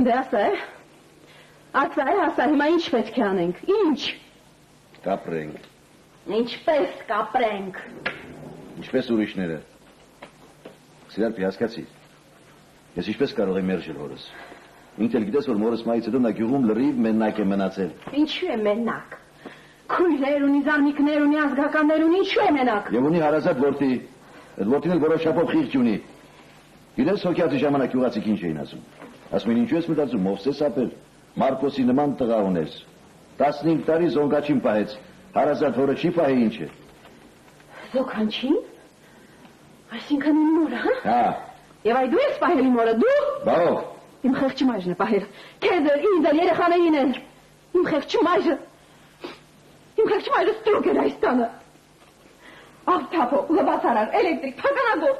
Դե ասա, հիմա ինչ պետք է անենք, ինչ? Կապրենք։ Ինչպես կապրենք։ Ինչպես ուրիշները։ Սիրարպի հասկացի, ես ինչպես կարող եմ մերժել հորս։ Ինքն էլ գիտես, որ մորս մայից հետո նա գյուղում լրիվ մենակ է մնացել։ Ինչու է մենակ։ Քույրեր ունի, զարմիկներ ունի, ազգականներ ունի, ինչու է մենակ։ Եվ ունի հարազատ որդի, այդ որդին էլ որոշ չափով խիղճ ունի։ Գիտես հոգյացի ժամանակ գյուղացիք ինչ էին ասում։ Ասում են ինչու ես մտածում, Մովսես ապել, Մարկոսի նման տղա ուներ։ 15 տարի զոնգաչին պահեց, հարազատ հորը չի պահի ինչ է։ Զոնգաչին։ Այսինքն իմ մորը, հա։ Եվ այ դու ես պահել իմ մորը, դու։ Բարով։ Իմ խեղճ մայրն է պահել։ Քեզ էլ, ինձ էլ, երեխաներին էլ։ Իմ խեղճ մայրը ստրուկ էր այս տանը։ Ավտափող, լվացարար, էլեկտրիկ, փականագոր։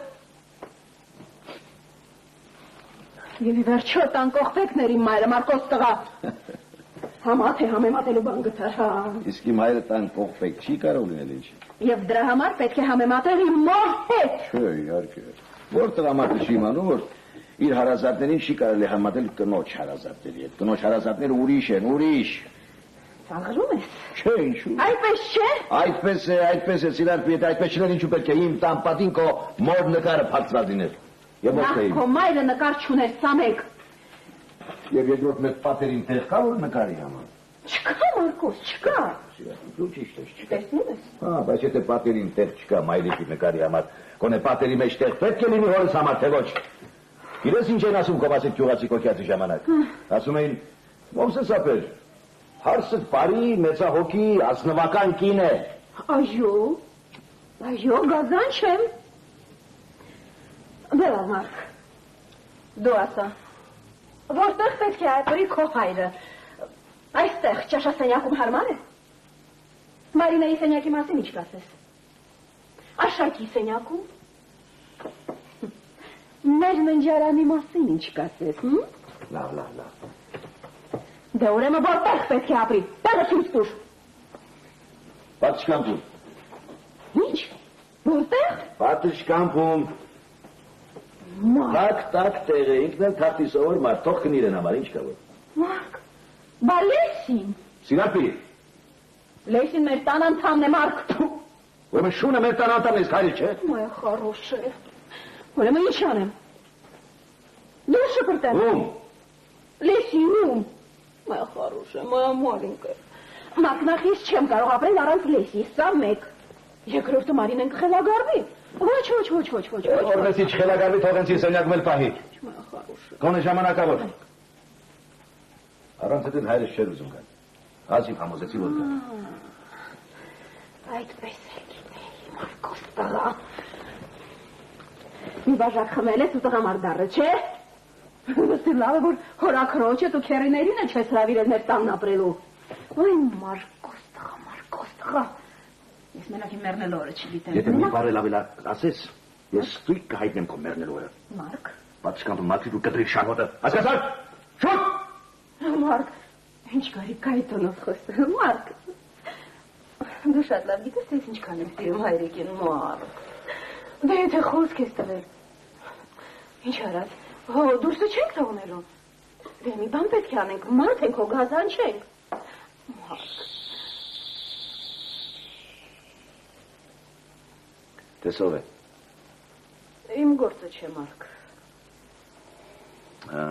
Եվ ի վերջո տան կողպեկներ իմ մայրը, Մարկոս տղա։ Համատ է համեմատելու բան գտար, հա։ Իսկ իմ հայրը տան կողպեք չի կարող լինել ինչ։ Եվ դրա համար պետք է համեմատել իմ մոր հետ։ Չէ, իհարկե։ Որ տղամարդը չի իմանում, որ իր հարազատներին չի կարելի համատել կնոջ հարազատների հետ։ Կնոջ հարազատները ուրիշ են, ուրիշ։ Ծաղրում ես։ Չէ, ինչու։ Այդպես չէ։ Այդպես է, Սիրարպի, եթե այդպես չներ ինչու պետք է իմ տան պատին քո մոր նկարը փակված լիներ։ Եվ ոչ թե իմ։ Քո մայրը նկար չուներ, Սամեկ։ Եվ երկրորդ մեծ պատերին տեղ կա որ նկարի համար։ Չկա, Մարկոս, չկա։ Սիրարպի, դու ճիշտ ես, չկա։ Տեսնում ես։ Հա, բայց եթե պատերին տեղ չկա մայրիկի նկարի համար, գոնե պատերի մեջ տեղ պետք է լինի հորս համար, թե ոչ։ Գիտես ինչ են ասում կոմասիկ գյուղացի կոկյացի ժամանակ։ Ասում էին Մովսես ապեր, հարսդ բարի, մեծահոգի, ազնվական կին է։ Այո, գազան չեմ։ Դե լավ, Մարկ, դու ասա, որտեղ պետք է ապրի քո հայրը։ Այստեղ ճաշասենյակում հարմար է։ Մարինայի սենյակի մասին ինչ կասես։ Աշակի սենյակում։ Մեր ննջարանի մասին ինչ կասես, Լավ։ Դե ուրեմն որտեղ պետք է ապրի, տեղը ցույց տուր։ Պատշկամփում։ Ինչ, որտեղ։ Պատշկամփում։ Տակ տեղը, ինքն էլ թախտի սովոր մարդ, թող քնիր են համար, ինչ կա որ։ Մարկ, բա Լեսին։ Սիրապի։ Լեսին մեր տան անդամն է, Մարկ։ Ուրեմն շունը մեր տան անդամն է, հայրի չէ։ Մայ խարոշ է։ Ուրեմն ինչ անեմ։ Դու շփրտեմ։ Ում։ Լեսինում։ Մայ խարոշ է, մայ մալինկը։ Մարկ, նախ ես չեմ կարող ապրել առանց Լեսի, սա մեկ։ Երկրորդը Մարինեն կխելագարվի։ Ոչ։ Օրվեսի չխելագարվի, թող ինձ սենյակում էլ պահի։ Գոնե ժամանակավոր։ Առանց այդ հայրս չէր ուզում գալ։ Հազիվ համոզեցի որ գա։ Այդպես է գիտեի, Մարկոս տղա։ Մի բաժակ խմել ես ու տղամարդ դառը, չէ։ Վստահ լավ է որ հորաքրոջը դու քերիներին չես հրավիրել մեր տանն ապրելու։ Ոյ Մարկոս տղա։ Ես մենակ իմ մեռնելու օրը չգիտեմ։ Եթե մի բառ լավ ասես, ես ստույգ կհայտնեմ քո մեռնելու օրը։ Մարկ։ Պատշկամփում մաքրի դու կտրիր շարհոտը։ Հասկացա՞ր։ Շուտ։ Մարկ, ինչ կարի կայ տոնով խոսել, Մարկ։ Դու շատ լավ գիտես, թե ինչքան եմ սիրում հայրիկին, Մարկ։ Դե եթե խոսք ես տվել։ Ինչ արած, դուրսը չենք թողնելու։ Դե մի բան պետք է անենք, մարդ ենք, հո գազան չենք։ Մարկ։ Տեսով է։ Իմ գործը չէ, Մարկ։ Հա։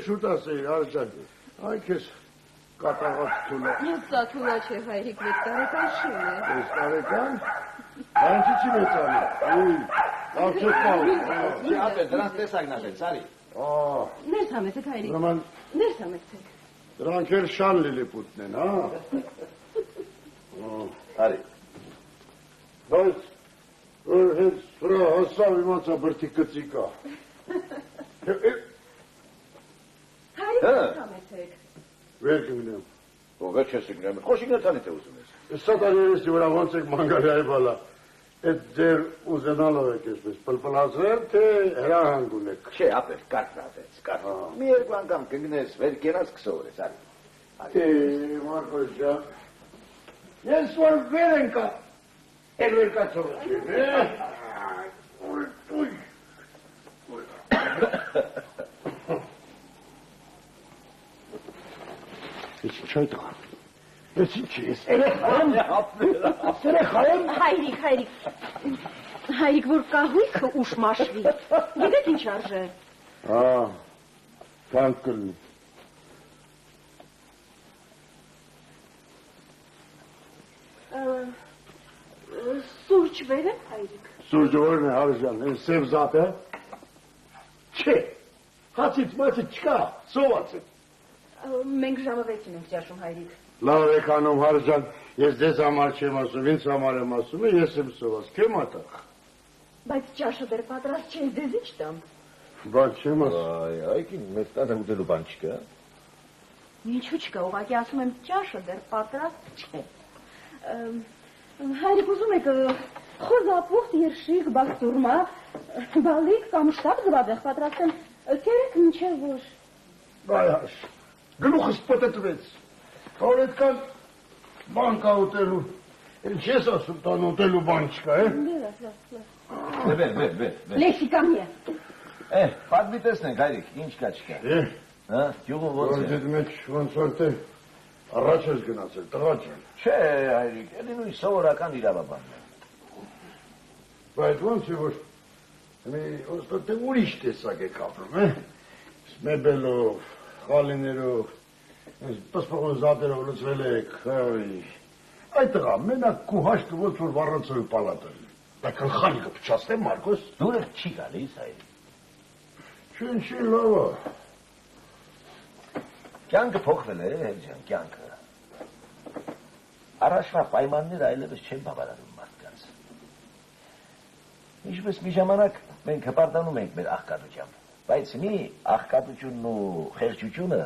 Շուտ ասեի, Արձան, այ քեզ կատաղած թուլա։ Ես սա թուլա չէ, հայրիկ, 6 տարեկան շուն է։ 6 տարեկան։ Բանջիցի մեծանի։ Լավ չես պահում։ Չի ապեր, դրանց տեսակն ասել, Սարի։ Ներս համեցեք, հայրիկ։ Ուրեմն Ներս համեցեք։ դրանք էլ շան լիլիպուտն են, հա։ Սարի։ Բայց որ հենց վրա հասավ իմացա բրդի կծիկա։ Հայրիկ, ներս համեցեք։ Վեր կգնեմ։ Ո՞վ չես գնում։ Խոշինգնացանի թե ուզում ես։ Սատաներեսի վրա ոնց եք մանգալյայի բալա։ Այդ ձեր ուզենալով եք այսպես պլպլացրել, թե հրահանգ ունեք։ Չէ, ապեր, կարտնացեց, կարտ։ Մի երկու անգամ կգնես, վեր կենաս կսովորես, Սարի։ Մարկոս ջան, ես որ վեր ենկա, էլ վեր կացով Ես ինչ այդ աղան, ես ինչ ես, երեխայեմ, Հայրիկ, որ կահույքը ուշ մաշվի, գիտեք ինչ արժե։ կանք կլնի։ Սուրճ վերեմ, հայրիկ։ Սուրճը որն է, հարժան, են սև զատ է։ Չէ, հացից մացից չկա, սոված է։ Մենք ժամը 6-ին ենք ճաշում, հայրիկ։ Լավ եք անում, հարժան, ես ձեզ համար չեմ ասում, ինձ համար եմ ասում, ես եմ սոված, կեմ ատախ։ Բայց ճաշը դեռ պատրաստ չէ, ձեզ ինչ տամ։ Բայց չեմ ասում։ Այգին մեզ տանը ուտելու բան չկա։ Ինչու չկա, ուղղակի ասում եմ ճաշը դեռ պատրաստ չէ։ Հայրիկ ուզում եք խոզապուխտ, երշիկ, բաղձուրմա, բալիկ կամ շտապ զվադեղ պատրաստեմ, կերեք մինչև որ։ Բայաշ, գլուխս պտտվեց, որ այդքան բան կա ուտելու, էլ չես ասում տան ուտելու բան չկա, Վեր։ Լեքի կամ է։ Պատմի տեսնենք, հայրիկ, ինչ կա չկա։ Գյուղում ոնց է։ Որ դեդ մեջ ոնց որ թե առաջ ես գնացել, տղա ջան։ Չէ, հայրիկ, էլի նույն սովորական իրավաբանն է։ Բայց ոնց է որ ոնց որ թե ուրիշ տեսակ եք ապրում, մեբելով, խալիներով, պսպղոն զատերով լծվել եք, այդ տղա, մենակ կու հաշտը ոնց որ վառանցովի պալատը։ Բայց խալիկը փչացնեմ, Մարկոս։ Դուրը չի գալիս, հայրիկ։ Չի լավա։ Կյանքը փոխվել է, հերջան, կյանքը։ Առաջվա պայմանները այլևս չեն բավարարում մարդկանց։ Ինչպես մի ժամանակ մենք հպարտանում ենք մեր աղքատությամբ, բայց մի աղքատությունն ու խեղճությունը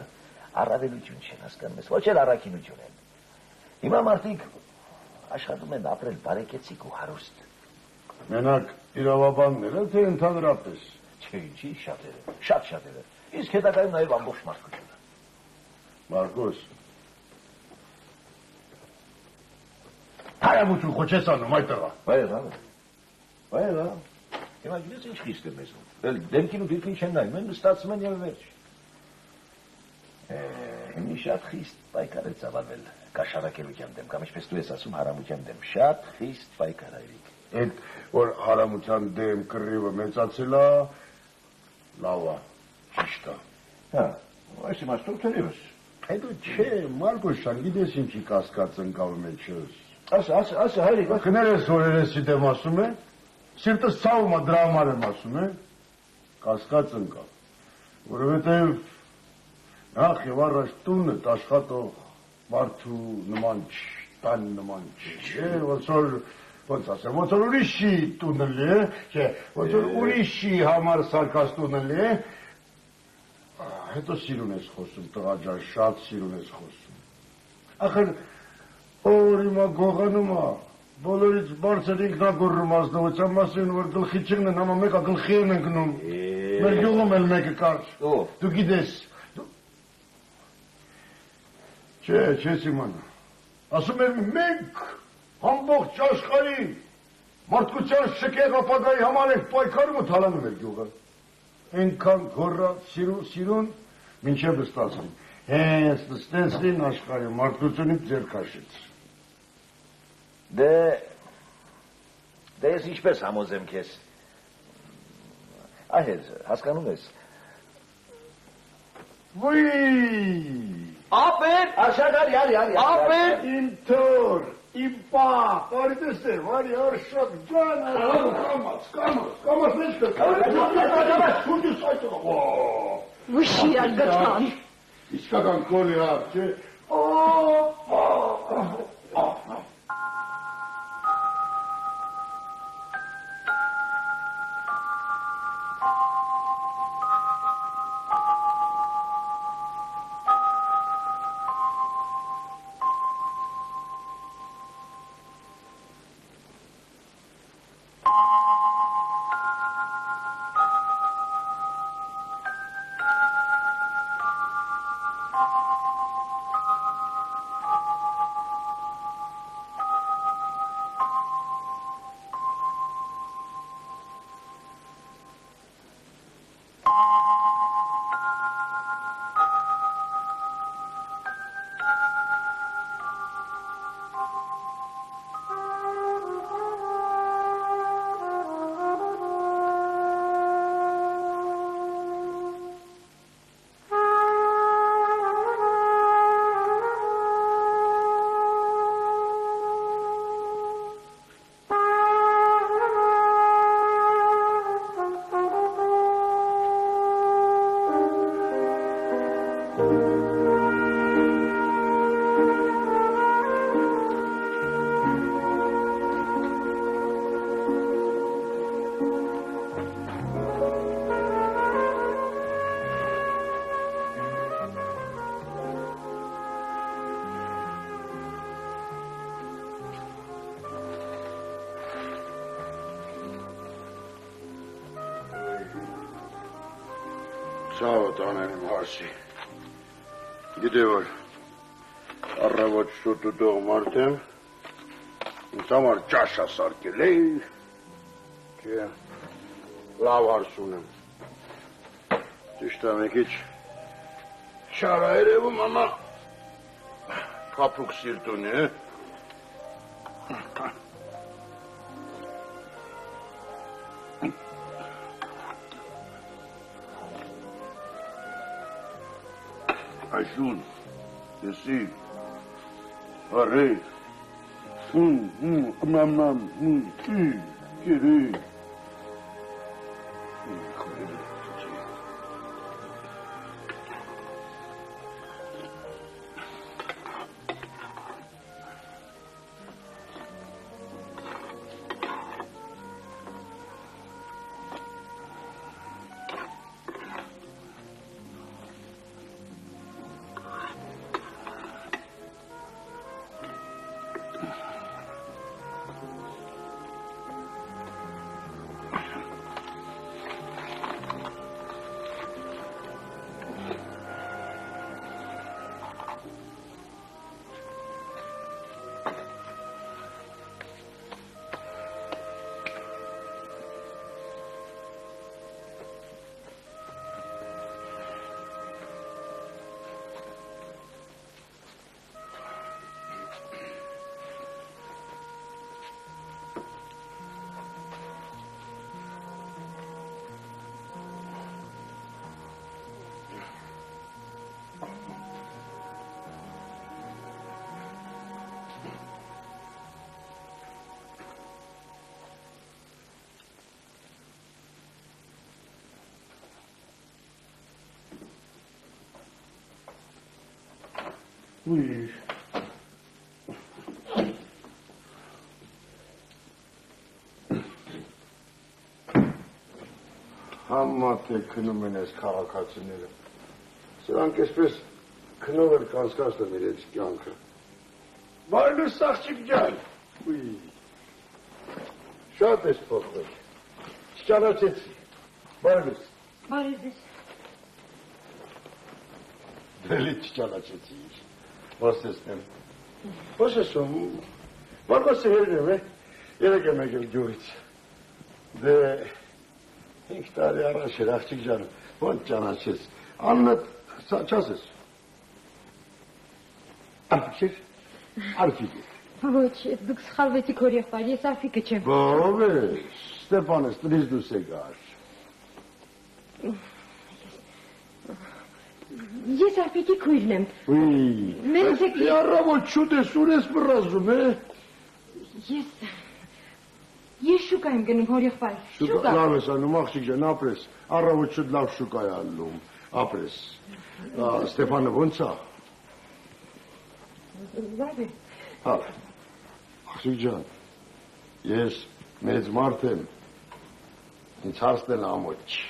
առավելություն չեն, հասկանում ես, ոչ էլ առաքինություն են։ Հիմա մարդիկ աշխատում են ապրել բարեկեցիկ ու հարուստ։ Մենակ իրավաբանները, թե ընդհանրապես։ Չէ, ինչի շատերը, շատերը, իսկ հետագայում նաև ամբողջ մարդկությունը։ Մարկոս, հայամություն խոչես անում, այդ տղա։ Բայեղա, հիմա գիտես ինչ խիստ է մեզում, դեմքին ու դիրքին չեն նայում, են ստացում են և վերջ։ Մի շատ խիստ պայքար է ծավալվել կաշարակելության դեմ, կամ ինչպես դու ես ասում հարամության դեմ, շատ խիստ պայքար այրիկ։ Այդ որ հարամության դեմ կռիվը մեծացել է, լավ է, ճիշտ է։ Այս իմաստով թերևս։ Հետո չէ, Մարկոս ջան, գիտես ինչի կասկած ընկալում է չես։ Ասա հայրիկ, Կներես որ երեսի դեմ ասում է, սիրտս ցավում է դրա համար եմ ասում է, կասկած ընկալ, որովհետև նախ եւ առաջ տունը աշխատող մարդու նման տան նման չէ, ոնց ասեմ, ոնց որ ուրիշի տունը լի է, չէ, ոնց որ ուրիշի համար սարկած տունը լի է, հետո սիրուն ես խոսում, տղա ջան, շատ սիրուն ես խոսում։ Ախր որ հիմա գողանում է, բոլորից բարձր ինքնագոռում ազնվության մասին, որ գլխի չգնեն, համա մեկը գլխի են ընկնում, մեր գյուղում էլ մեկը կար, դու գիտես, չէ, չես իմանա, ասում եմ մենք, ամբողջ աշխարհի, մարդկության շքեղ ապագայի համար ենք պայքարում ու թալանում էր գյուղը, այնքան գոռաց սիրուն, մինչև ստացվին, հենց ստեցվին աշխարհի, մարդկությունից ձեր քաշեց։ Դե ես ինչպես համոզեմ քեզ։ Այհեր, հասկանում ես։ Ոյ! Ապեր, աշակար, յալ։ Ինտոր, Իպա, պարիտես է, վարի արշակ ջան, կամաց մեջ կրկան, Վշիրակ գտան։ իսկական կոլի հապ, չէ, Ցավոտ անեմ հարսի, գիտե որ առավոտ շուտ ու դող մարդ եմ, ինձ համար ճաշ ասարկել էի, չէ, լավ հարս ունեմ, ճիշտ է մի քիչ չար ա երևում, ամա կապուկ սիրտ ունի, Ayşun, Yesi, Arey, Mamam, Kiri. Ui. Համա թե քնում են այս քաղաքացիները, սրանք այսպես քնով էլ կանցկացնում իրենց կյանքը, բարելուս աղջիկ ջան, շատ ես փոխվել, չճանաչեցի, բարելուս, Բարևես, դելի չճանաչեցի, ոստեսնեմ, ո՞ս ես վարգոսը հերնեմ, երեկ եմ եկել գյուղից, դե 5 տարի առաջ էր աղջիկ ջան, ոնց ճանաչես, անունդ չասես, Արփիկ է, Ոչ, դուք սխալվեցիք հոր եղբայր, ես Արփիկը չեմ։ ով է, Ստեփանես, տնից դուրս է գար։ Ես Արփիկի քույրն եմ։ Ուի, Մերս եք առավոտ շուտ ես ուր ես մռազում, Ես շուկա եմ գնում հոր եղբայր։ Շուկա լավ ես անում աղջիկ ջան, ապրես։ Առավոտ շուտ լավ շուկա է ալնում, ապրես։ Ստեփանը ո՞նց է։ Լավ է։ Հա։ Աղջիկ ջան, ես մեծ մարդ եմ։ Ինձ հարցնել ամոթ չի։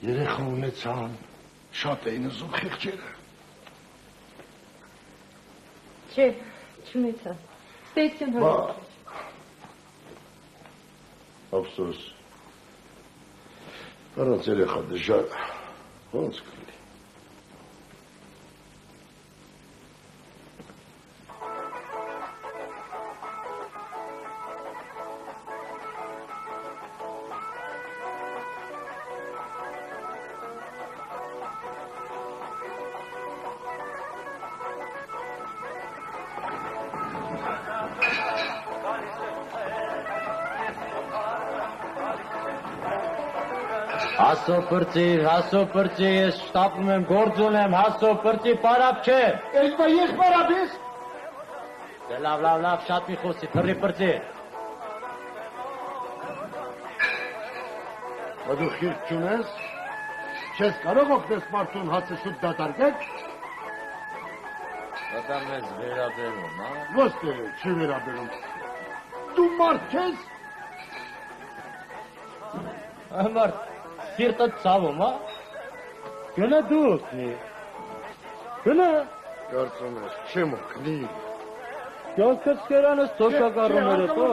Երեխա ունեցան, շատ էին ուզում խեղճերը։ Չէ, չունեցա։ Ստեցին հոր։ Ափսոս։ Առանց երեխա դժվար է։ Ոնց կլինի։ Հասո պրծի, ես շտապում եմ, գործ ունեմ, հասո պրծի, պարապ չէ։ Ես բա ես պարապ ես։ Դե լավ, շատ մի խոսի, փռի պրծի։ Բա դու խիղճ չունես, չես կարող օգնես մարդուն հացը շուտ դատարկել։ Դա մեզ վերաբերում, հա։ Ոչ թե չի վերաբերում։ Դու մարդ չես։ Մարդ, սիրտը ցավում, հա։ Գնա դու օգնի։ Գնա։ Կարծում ես, չեմ օգնի։ Կյանքս կերանս թոշակառում էր հետո։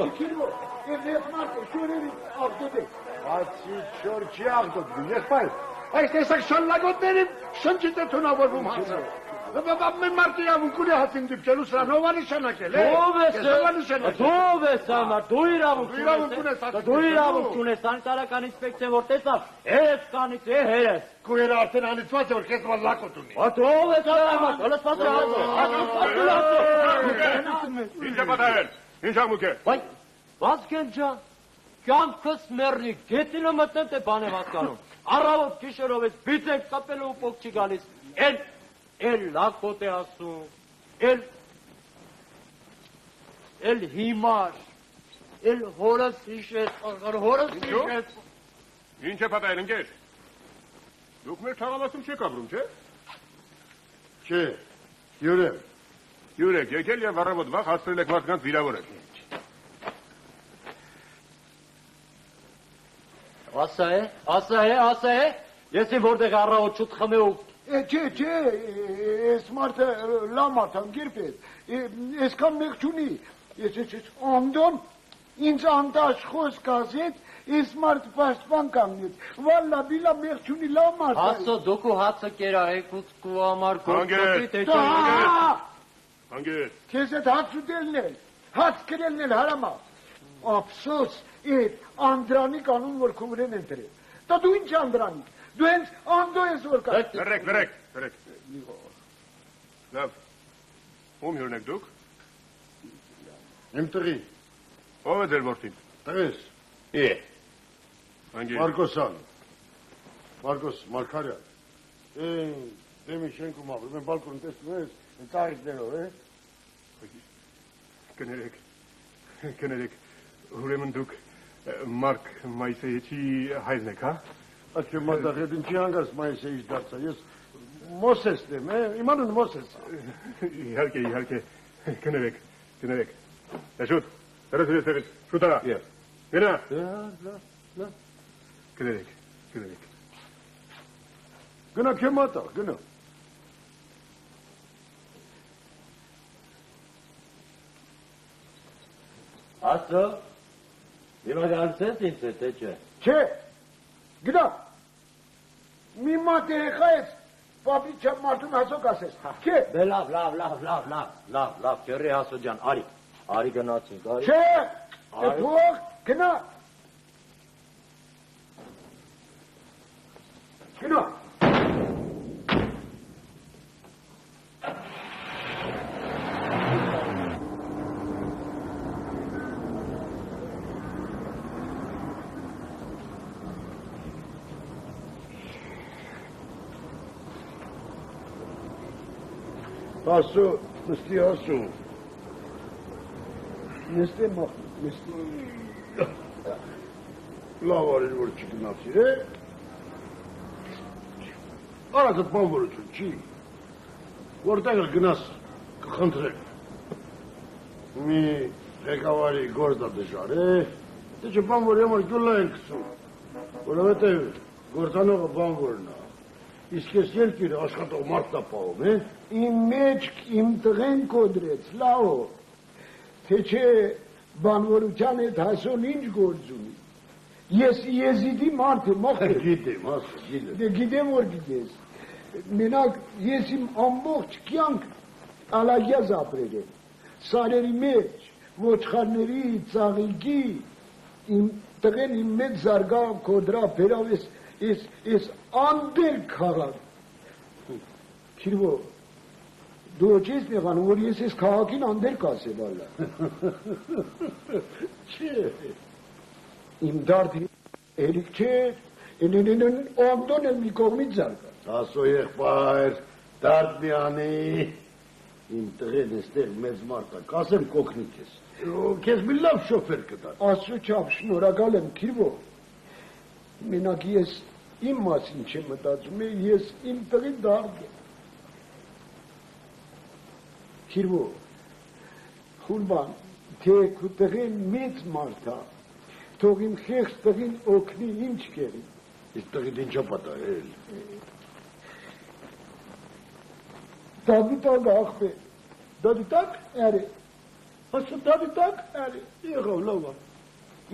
Ես մարդ շորերի աղդոդի։ Բացի շոր չի աղդոդի, եղբայր։ Այս տեսակ շալլագոտների շնչիտ է թունավորվում հացը։ Մեն մարդի իրավունք ունի հացին դիպչելու սրան, ով է նշանակել, է։ Ով ես համար, դու իրավունք ունես, սանիտարական ինսպեկցիան որ տեսավ, հերես կանից է հերես։ Կույերը արդեն անիծված է, որ քեզ ման լակոտ ունի։ Ով ես համար, հոլսպաս է Ինչ է պատահել, ինչ ամուք է։ Վազգեն ջան, կյանքս մեռնի, գետինը մտնեմ թե բան եմ հասկանում, առավոտ գիշերով ես բիծենք կապելու ու պոք չի գալիս, էլ լակոտ է ասում, էլ հիմար, էլ հորս հիշեց, հորս հիշեց։ Ինչ է պատահել, ընկեր։ Դուք մեր թաղամասում չեք ապրում, չէ։ Չէ, յուրեմ։ Յուրեք, եկել և առավոտ վաղ հաստրել եք մարդկանց վիրավորել։ Ասա է, ես իմ որտեղ առավոտ շուտ խմեու։ Չէ, ես մարդը լավ մարդ եմ, գիրպ ես, եսքան մեղ չունի, ես անդոն, ինձ անդաշ խոսք ասեց, ես մարդ պաշտպան կանգնեց, վալլա բիլա մեղ չունի լավ մարդ է։ Հասո դոքու հացը կերա, եկուցկու համար գործոքի թե չէ։ Հանգեր։ Քեզ էդ հաց ուտելն էլ, հաց կրելն էլ հարամա, ապսոս, էդ անդրանիկ անուն որ կումրեն են տրել, դա դու ինչ անդրանիկ, դու հենց անդո ես որ կա։ Լրեք։ Լավ, ում հյուրն եք դուք։ Իմ տղի։ Ով է ձեր որդին։ Տղես։ Հանգեր։ Մարգոսյան։ Մարգոս Մարգարյան։ Դեմի շենքում ապրում եմ բալկոն տեսնում ես, ծաղիկներով, Կներեք, ուրեմն դուք Մարկ Մայսեյեչի հայրն եք, հա։ Աչի մատաղետ ինչի հանգած Մայսեյեչ դարձա, ես Մոսեսն եմ, իմանուն Մոսես։ Իհարկե, կներեք, շուտ, հրսվեց, շուտ արա, գնա։ Կներեք։ Գնա քեմ մատաղ, գնա։ Ասո, դիմագանցես ինձ է, թե չէ։ Չէ, գնա, մի մատ երեխա ես, պապի չապ մարդուն հասոք ասես, չէ։ Դե լավ, կերի հասո ջան, արի գնացինք, արի։ Չէ, թող, գնա։ Գնա։ Ասու, Նստի ասում։ Նստի մախ, նստի։ Լավ արիր, որ չգնացիր, է։ Արածդ բանվորություն, չի։ Որտեղ գնաս, կխնդրեք։ Մի ղեկավարի գործը դժվար է, դե չէ բանվորի համար գյուլա են գցում, որովհետև գործանողը բանվորն է, իսկ ես երկիրը աշխատող մարդապահում, է։ Իմ մեջք իմ տղեն կոդրեց, լավ, թե չէ բանվորության հետ հասոն ինչ գործ ունի։ Ես եզիդի մարդ եմ, ախր։ Գիտեմ, ասա, գիտեմ։ Դե գիտեմ, որ գիտես։ Մենակ ես իմ ամբողջ կյանք ալագյազ ապրել եմ։ Սարերի մեջ, ոչխարների, ծաղիկի, իմ տղեն իմ մեծ զարգա կոդրա բերավ ես անդեր քաղաք։ Քիրվո, դու չես նեղանում, որ ես ես քաղաքին անդեր կասեմ, ալա։ Չէ։ Իմ դարդի էլիք չէ, անդոն էլ մի կողմից զարգա։ Ասո եղբայր, դարդ մի անի, իմ տղեն էստեղ մեծ մարդ է, կասեմ կոգնիկ ես, կեզ մի լավ շոֆեր կտար։ Աստծո չափ շնորհակալ եմ, Քիրվո։ Մենակ ես իմ մասին չեմ մտածում, ես իմ տղի դարդ եմ։ Քիրվո, խուրբան, թե քու տղեն մեծ մարդ է, թող իմ խեղճ տղին օգնի ինչ կերի։ Իսկ տղիդ ինչա պատահել։ Դադիտակ աղբե, դադիտակ էրի, ասո դադիտակ էրի, Եղավ, լավ է։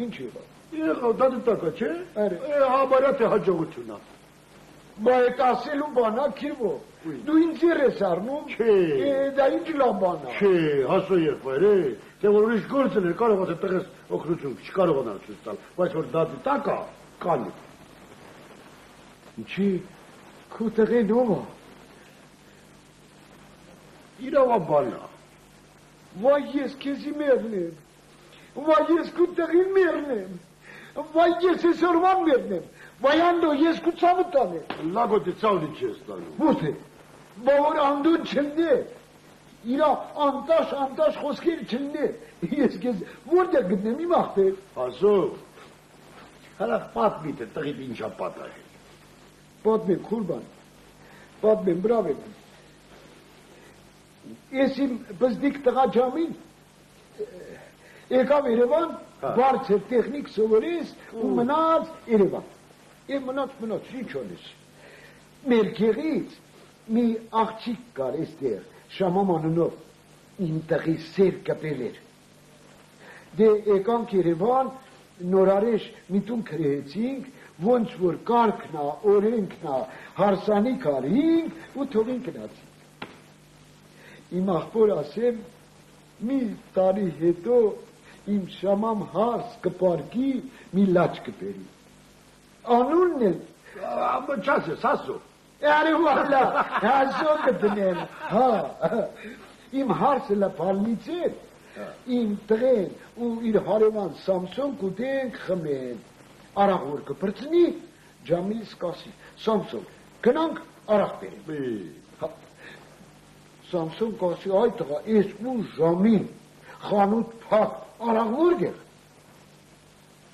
ինչ եղավ։ Եղավ, դադիտակա, չէ։ Էրի։ Համարյա թե հաջողություն է։ Բա այդ ասելու բանա, Քիրվո, դու ինձ ես առնում, Չէ։ դա ինչ լավ բան է։ Չէ, հասո եղբայր, թե որ ուրիշ գործն էր, կարող է տղես օգնություն չկարողանալ ցույց տալ, բայց որ դադիտակա, կանի։ Ինչի, քու տղեն ով է։ Իրավաբան է։ Վայ ես քեզի մերն եմ, վայ ես քու տղին մերն եմ, վայ ես այսօրվան մերն եմ, վայ անդո ես քու ցավը տանեմ։ Լագոտի ցավն ինչ ես տանում։ Ո՞ւր է, բա որ անդուն չլնե, իրա անտաշ խոսքեր չլնե, ես քեզ որտեղ գտնեմ իմ աղբեր։ Ասո, հələ պատմիտ է, տղիդ ինչա պատահել։ Պատմեմ, խուրբան, պատմեմ, բրավ եմ։ Ես իմ բզդիկ տղա ջամին եկավ Երևան, բարձր տեխնիկ սովորես ու մնաց Երևան։ Եվ մնաց, ինչ անես։ Մեր գեղից մի աղջիկ կար էստեղ, Շամամ անունով, իմ տղի սեր կպել էր։ Դե եկանք Երևան, նորարեշ մի տուն քրեեցինք, ոնց որ կարգնա, օրենքնա, հարսանիք արինք ու թողին գնացինք։ Իմ աղբոր ասեմ, մի տարի հետո իմ Շամամ հարս կպարկի, մի լաչ կպերի։ Անունն էլ, Չաս ես, ասո։ Արի վալա, հասո կտնեմ, հա, իմ հարսը լապալնից էր, իմ տղեն ու իր հարևան Սամսոն կուտենք խմեն, արաղոր կպրծնի, ջամիլս կասի, Սամսոն, գնանք արաղ բերեմ։ Սամսոն կասի, այ տղա, ես ու ժամին, խանութ փակ, արաղոր գեղ։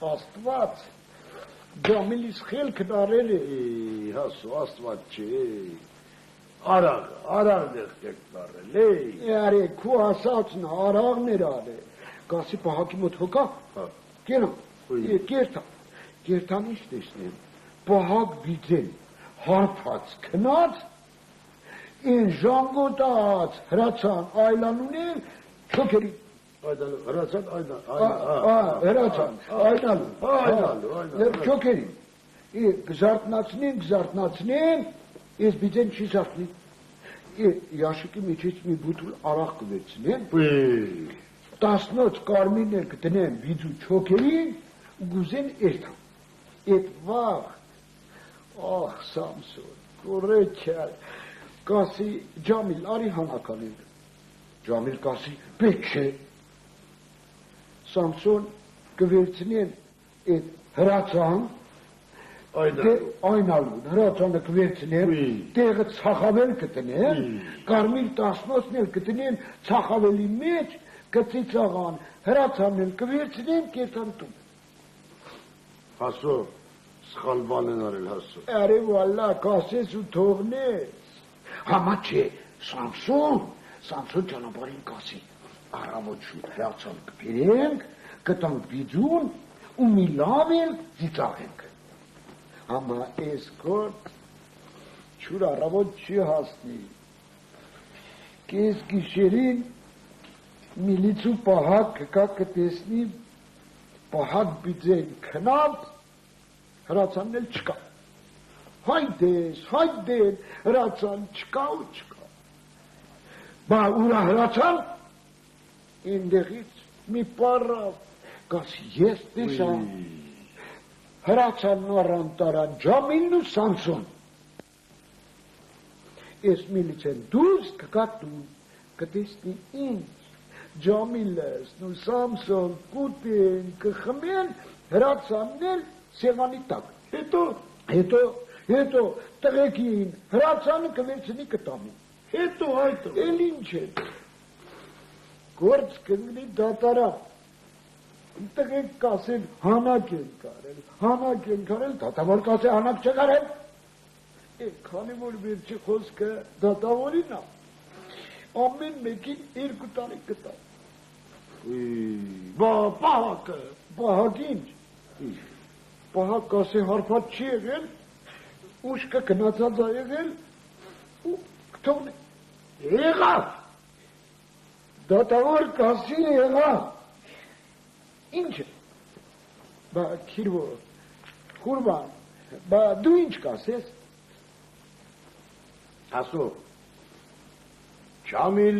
Աստված, ջամիլիս խելքն արել է, Հասո, աստված չէ, արաղ դեղկեք տարել, Արե, քու ասացն արաղն էր արել, կասի պահակի մոտ հոկա, կենամ, կերտան ինչ տեսնեմ, պահակ բիձեն, հարփած քնած, Են ժանգոտած հրացան այլանուն են չոքերի։ Հրացան այլանուն։ Չոքերի։ Գզարտնացնեն, ես բիձեն չի զարտնի։ Յաշիկի միջից մի բուտուլ արաղ կվեցնեն, 10 կարմիրներ կտնեն բիձու չոքերին ու գուզեն էրթան։ Էդ վաղ, ախ Սամսոն, կորեչար, կասի ջամիլ, արի հանականել, ջամիլ կասի, պետք չէ, Սամսոն կվերցնեն էդ հրացան, Այն ալուն, հրացանը կվերցնեմ, տեղը ծախավել կտնեմ, կարմիր տասնոցն էլ կտնեմ, ծախավելի մեջ կծիծաղան, հրացանն էլ կվերցնեմ, կերտան տուն։ Հասո, սխալ բան են արել հասո։ Արե վալլա, կասես ու թողնես։ Համա չէ, Սամսոն ճանապարհին կասի, առավոտ շուտ հրացան կբերենք, կտանք բիջուն ու մի լավ էլ ծիծաղենք։ Համա էս գործ չուր առավոտ չի հասնի։ Կես գիշերին միլիցու պահակ կկա կտեսնի, պահակ բիձեն քնած, հրացանն էլ չկա։ Հայդես, հրացան չկա ու չկա։ Բա ուրա հրացան, ինդեղից մի պարավ, կաս ես տեսան, հրացանն առան տարան Ջամիլն ու Սամսոն։ Ես միլիցեն դուրս կկա տուն, կտեսնի ինձ, Ջամիլն ու Սամսոն կուտեն, կխմեն, հրացանն էլ սեղանի տակ։ Հետո տղեկին հրացանը կվերցնի կտամի։ Հետո էլ ինչ է։ Գործ կգնի դատարան։ Տղեկ կասեն հանակ են կարել, դատավոր կասե հանակ չկարել։ Քանի որ վերջի խոսքը դատավորին է, ամեն մեկին 2 տարի կտա։ Պահակ ինչ։ Պահակ կասե հարփած չի եղել, ուշքը գնացած է եղել, ու կթողնի։ Եղավ։ Դատավոր կասի եղավ։ Ինչ է։ Բա քիրվո, խուրբան, բա դու ինչ կասես։ Հասո, Ջամիլ,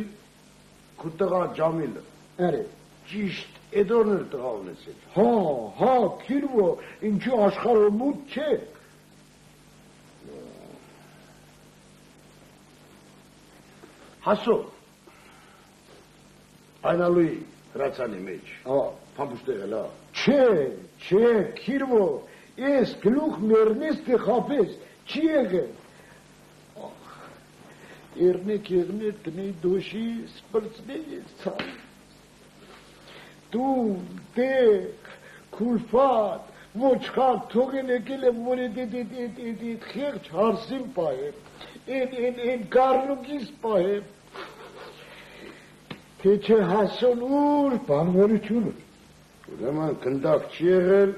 կուտղա Ջամիլը, ճիշտ էդորն էր տղա ունեցել։ Հա, քիրվո, ինչու աշխարհը մութ չէ։ Հասո, այնալուի հրացանի մեջ, պամպուշտեղ էլ, Չէ, քիրվո, ես գլուխ մերնես թե խապես, չի եղել։ Երնեք տնի դոշի սպրծնի ես ծան։ Դուն, դեք, քուլֆատ, ոչխար, թողեն եկել եմ, որ էդ խեղճ հարսին պահեմ, են գարնուկիս պահեմ, թե չէ հասոն ուր բանվորությունը։ Ուրեմն գնդակ չի եղել,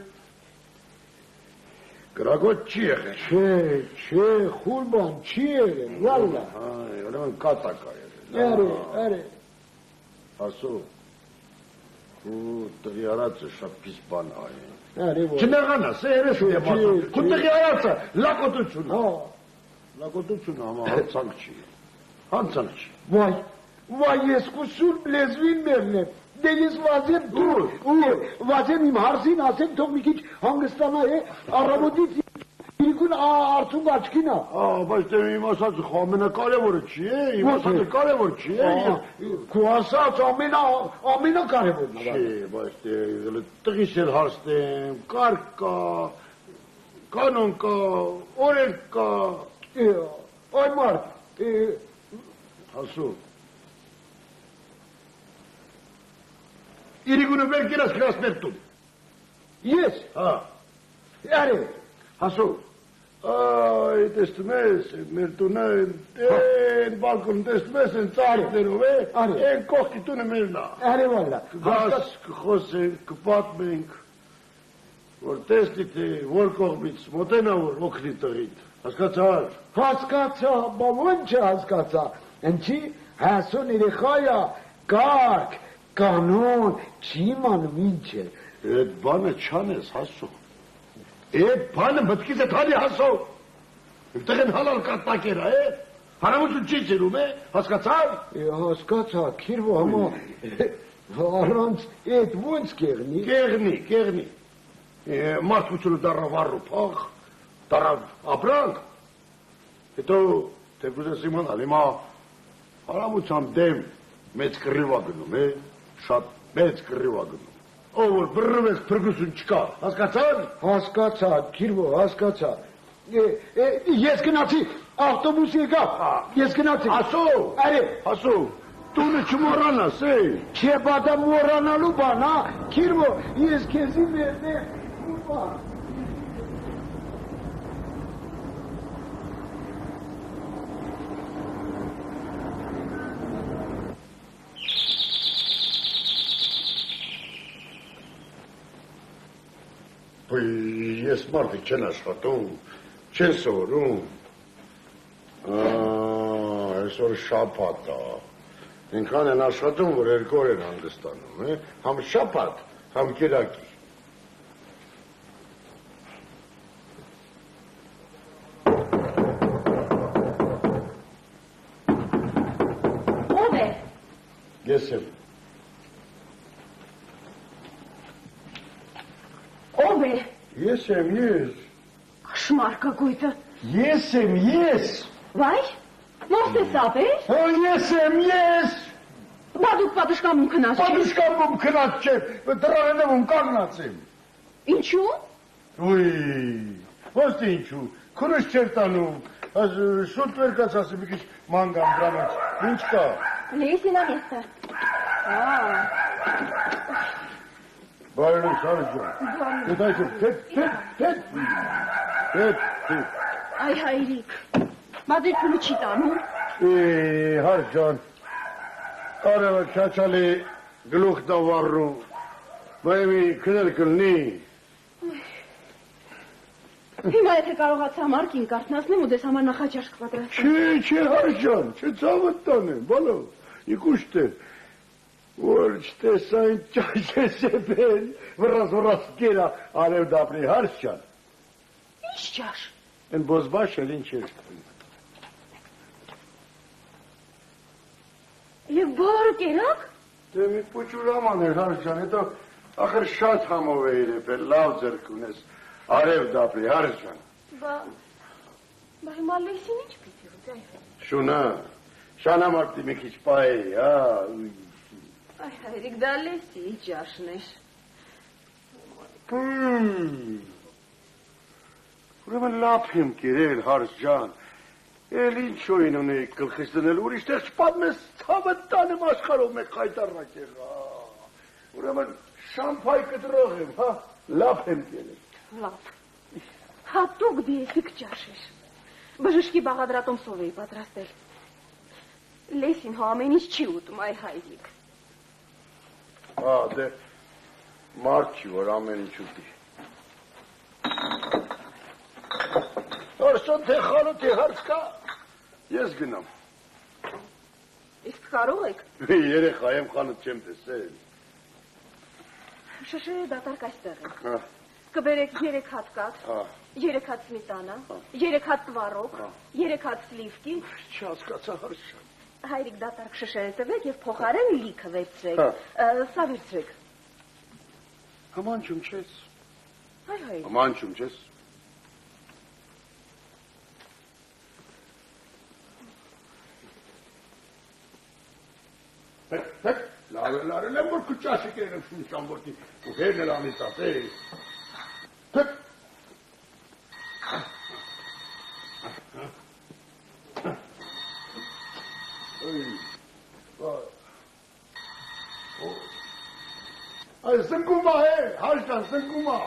գրագոտ չի եղել։ Չէ, խուրբան չի եղել, վալլա։ Ուրեմն կատակ է եղել։ Արե։ Ասո, ու տղի արածը շատ պիս բան է։ Չնեղանա, սերես ու դեմասը, քու տղի արածը, լակոտություն։ Լակոտություն համա հանցանք չի։ Վայ, ես կուսուն լեզվին մերն եմ, դե ես վազեմ իմ հարսին ասեմ, թող մի քիչ հանգստանա է, առավոտից իրիկուն արցունք աչքին է։ Բայց դե իմ ասածը ամենակարևորը չի է, իմ ասածը կարևոր չի է։ Քու ասած ամենակարևորն է։ Չէ, բայց դե տղիս էլ հարստեմ, կարգ կա, կանոն կա, օրենք կա։ Այ մարդ, հասու։ Իրիկունը վեր կերաս կրաս մեր տուն։ Ես։ Արե։ Հասու։ Այ, տեսնում ես, մեր տունը, են բալկոն, տեսնում ես, են ծարիկներով է, են կողքի տունը մերն է։ Արե վալլա։ Գաս կխոսենք, կպատմենք, որ տեսնի թե որ կողմից մոտենա որ օգնի տղիդ։ Հասկացար։ Հասկացա, բա ոնչ է հասկացա։ Ընչի հասուն երեխայա, կարգ, կանոն, չի մանում ինչ է։ Էդ բանը չանես հասու։ Էդ բանը մտքից է թալի հասու։ Տղեն հալալ կատակեր է, հարամություն չի ծերում է, հասկացար։ Հասկացա, քիրվո համա, առանց էդ ոնց կեղնի։ Կեղնի։ Մարդկությունը դարավ առու պաղ, դարավ ապրանք, հետո թեպուզ ես իմանալ, հիմա հարամության դեմ մեծ կռիվա գնում է, շատ մեծ կռիվա գնում, ով որ բռնվեց փրկություն չկա, հասկացար։ Հասկացա, Քիրվո, հասկացա։ Ես գնացի, ավտոբուս եկավ, ես գնացի։ Ասո, Արի, ասո, տունը չմոռանաս, չէ բադա մոռանալու բան, հա, Քիրվո, ես քեզի վերնե, բան։ Ես մարդիկ չեն աշխատում, չեն սովորում։ Այսօր շաբաթ է։ Ինքան են աշխատում, որ երկու օր են հանգստանում, համ շաբաթ, համ կիրակի։ Ո՞վ է։ Ես եմ։ Ո՞վ է։ Ես եմ, ես։ Շմարկագույտը։ Ես եմ, ես։ Վայ, ո՞վ է սապեր։ Հո ես եմ, ես։ Բա դուք պատշգամում քնած չեք։ Պատշգամում քնած չեմ, դրանով կանգնած եմ։ Ինչու։ Ուй, ո՞ց ինչու։ Քունս չեր տանում։ Շուտ վերկաց ասի մի քիչ ման գամ դրանից։ Ինչ կա։ Լիսինա место։ Բարոս Արժան։ Դե Այ հայրիկ։ Բա դու քունը չի տանում։ Հարջան։ Արևը քաչալի գլուխ դավառում։ Բայց քնել կլնի։ Հիմա եթե կարողացա Մարկին կարտնացնեմ ու դες համար նախաճաշ կպատրաստեմ։ Չէ, Հարջան, չծավդ տանեմ, բալո։ Իկուշտ է։ Որ չտեսային ճաշեսեպեն, վրազ գերա արև դապրի Հարջան։ Ինչ ճաշ։ Են բոզբաշ էլ ինչ էր։ Եվ բոլորը կերակ։ Դե մի պուճուրաման էր Հարջան, հետո ախր շատ համով է իրեպել, լավ ձեռք ունես, արև դապրի Հարջան։ Բա հիմա լեսին ինչ պիտի ուտի։ Շունա, շանամակտի մի քիչ պայի, Այ հայրիկ դա լեսի ճաշն էր։ Ուրեմն լավ եմ կերել Հարջան, էլ ինչույն ունեիք գլխիս դնել, ուրիշ տեղ չպատմես ցավը տանեմ աշխարհով մեկ խայտառակ եղա։ Ուրեմն շամփայ կտրող եմ, հա, լավ եմ կերել։ Լավ։ Հատուկ դիեթիկ ճաշ էր։ Բժշկի բաղադրատոմսով էի պատրաստել։ Լեսին հա ամեն ինչ չի ուտում, այ հայրիկ։ Դե մարդ չի, որ ամեն ինչ ուտի։ Որսոն թե խանութի հարց կա, ես գնամ։ Իսկ կարող եք։ Երեխա եմ, խանութ չեմ տեսել։ Շշերը դատարկ այստեղ է։ Կբերեք 3 հատ կաթ, 3 հատ սմիտանա, 3 հատ տվարոկ, 3 հատ սլիվկի։ Չհասկացա Հարջան։ Հայրիկ դատարկ շշերը տվեք եւ փոխարեն լիքը վերցրեք։ Սա վերցրեք։ Ամանչում չես։ Այ հայրիկ։ Ամանչում չես։ Լարել եմ, որ կուճաշի կերեմ շունչան որտի, ու հերն էլ անիծած է։ Այս սնկում է, Հարջան, սնկում է։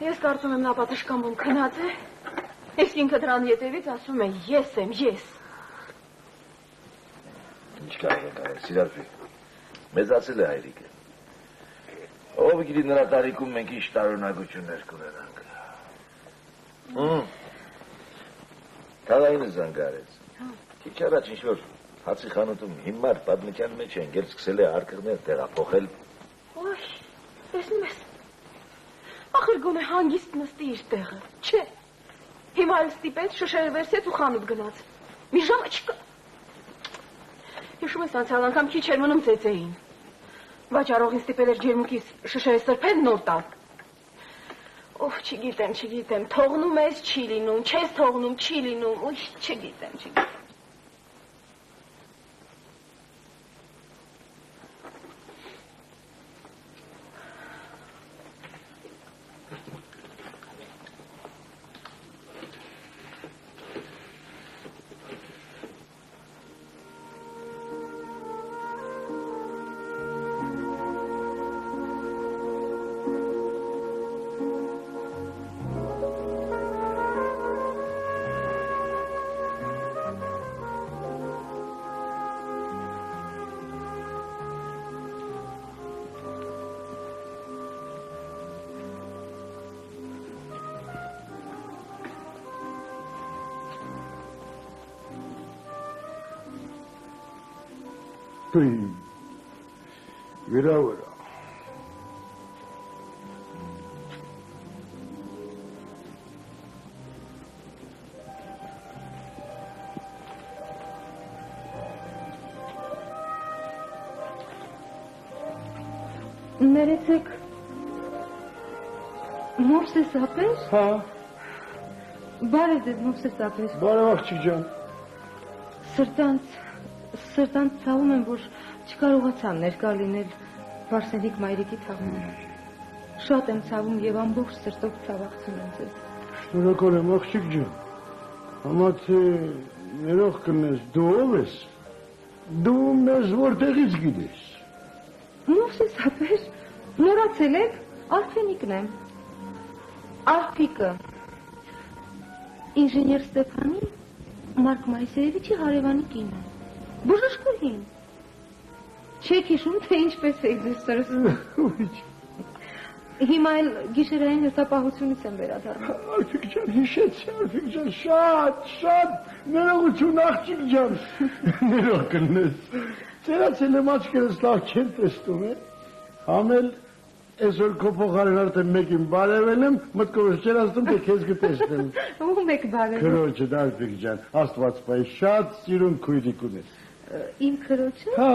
Ես կարծում եմ նա պատշգամբում քնած է, իսկ ինքը դրան ետևից ասում է ես եմ, ես։ Ինչ կարող ենք անել, Սիրարփի, մեծացել է հայրիկը։ Ով գիտի նրա տարիքում մենք ինչ տարօրինակություններ կունենանք։ Թալայինը զանգարեց։ Քիչ առաջ ինչ-որ հացի խանութում հիմար պատմության մեջ են, գեր սկսել է արկղներ տեղափոխել։ Ոյ, տեսնում ես, ախր գոնե հանգիստ նստի իր տեղը, չէ։ Հիմա էլ ստիպեց, շշերը վերցեց ու խանութ գնաց։ Մի ժամը չկա։ Հիշում ես անցյալ անգամ քիչ էր մնում ծեծեին։ Վաճառողին ստիպել էր ջերմուկից շշերը սրբել նոր տալ։ Ով չգիտեմ, թողնում ես չի լինում, չես թողնում չի լինում, ուй, չգիտեմ։ Վրա Ներեցեք, Մովսես ապեր։ Հա, Բարև ձեզ Մովսես ապեր։ բարև աղջիկ ջան։ Սրտանց ցավում եմ, որ չկարողացա ներկա լինել Վարսենիկ մայրիկի թաղմանը։ Շատ եմ ցավում եւ ամբողջ սրտով ցավակցում եմ ձեզ։ Շնորհակալ եմ աղջիկ ջան։ Համա թե ներող կնես, դու ով ես։ Դու մեզ որտեղից գիտես։ Մովսես ապեր, մոռացել եք, Արփենիկն եմ։ Արփիկը։ Ինժեներ Ստեփանի Մարկ Մայսեևիչի հարևանի կինը։ Բժշկուհին։ Չեք հիշում, թե ինչպես եք ձեզ սրսում։ Հիմա էլ գիշերային հերթապահությունից եմ վերադառնում։ Արփիկ ջան, հիշեցի, Արփիկ ջան, շատ ներողություն աղջիկ ջան։ Ներող կնես։ Ծերացել եմ աչքերս լավ չեն տեսնում, համել այսօր քո փոխարեն արդեն մեկին բարևել եմ, մտքովս չեր ասում, թե քեզ կտեսնեմ։ Ում եք բարևել։ Քրոջը, Արփիկ ջան, Աստված պահի, շատ սիրուն քույրիկ ունես։ Իմ քրոջը։ Հա։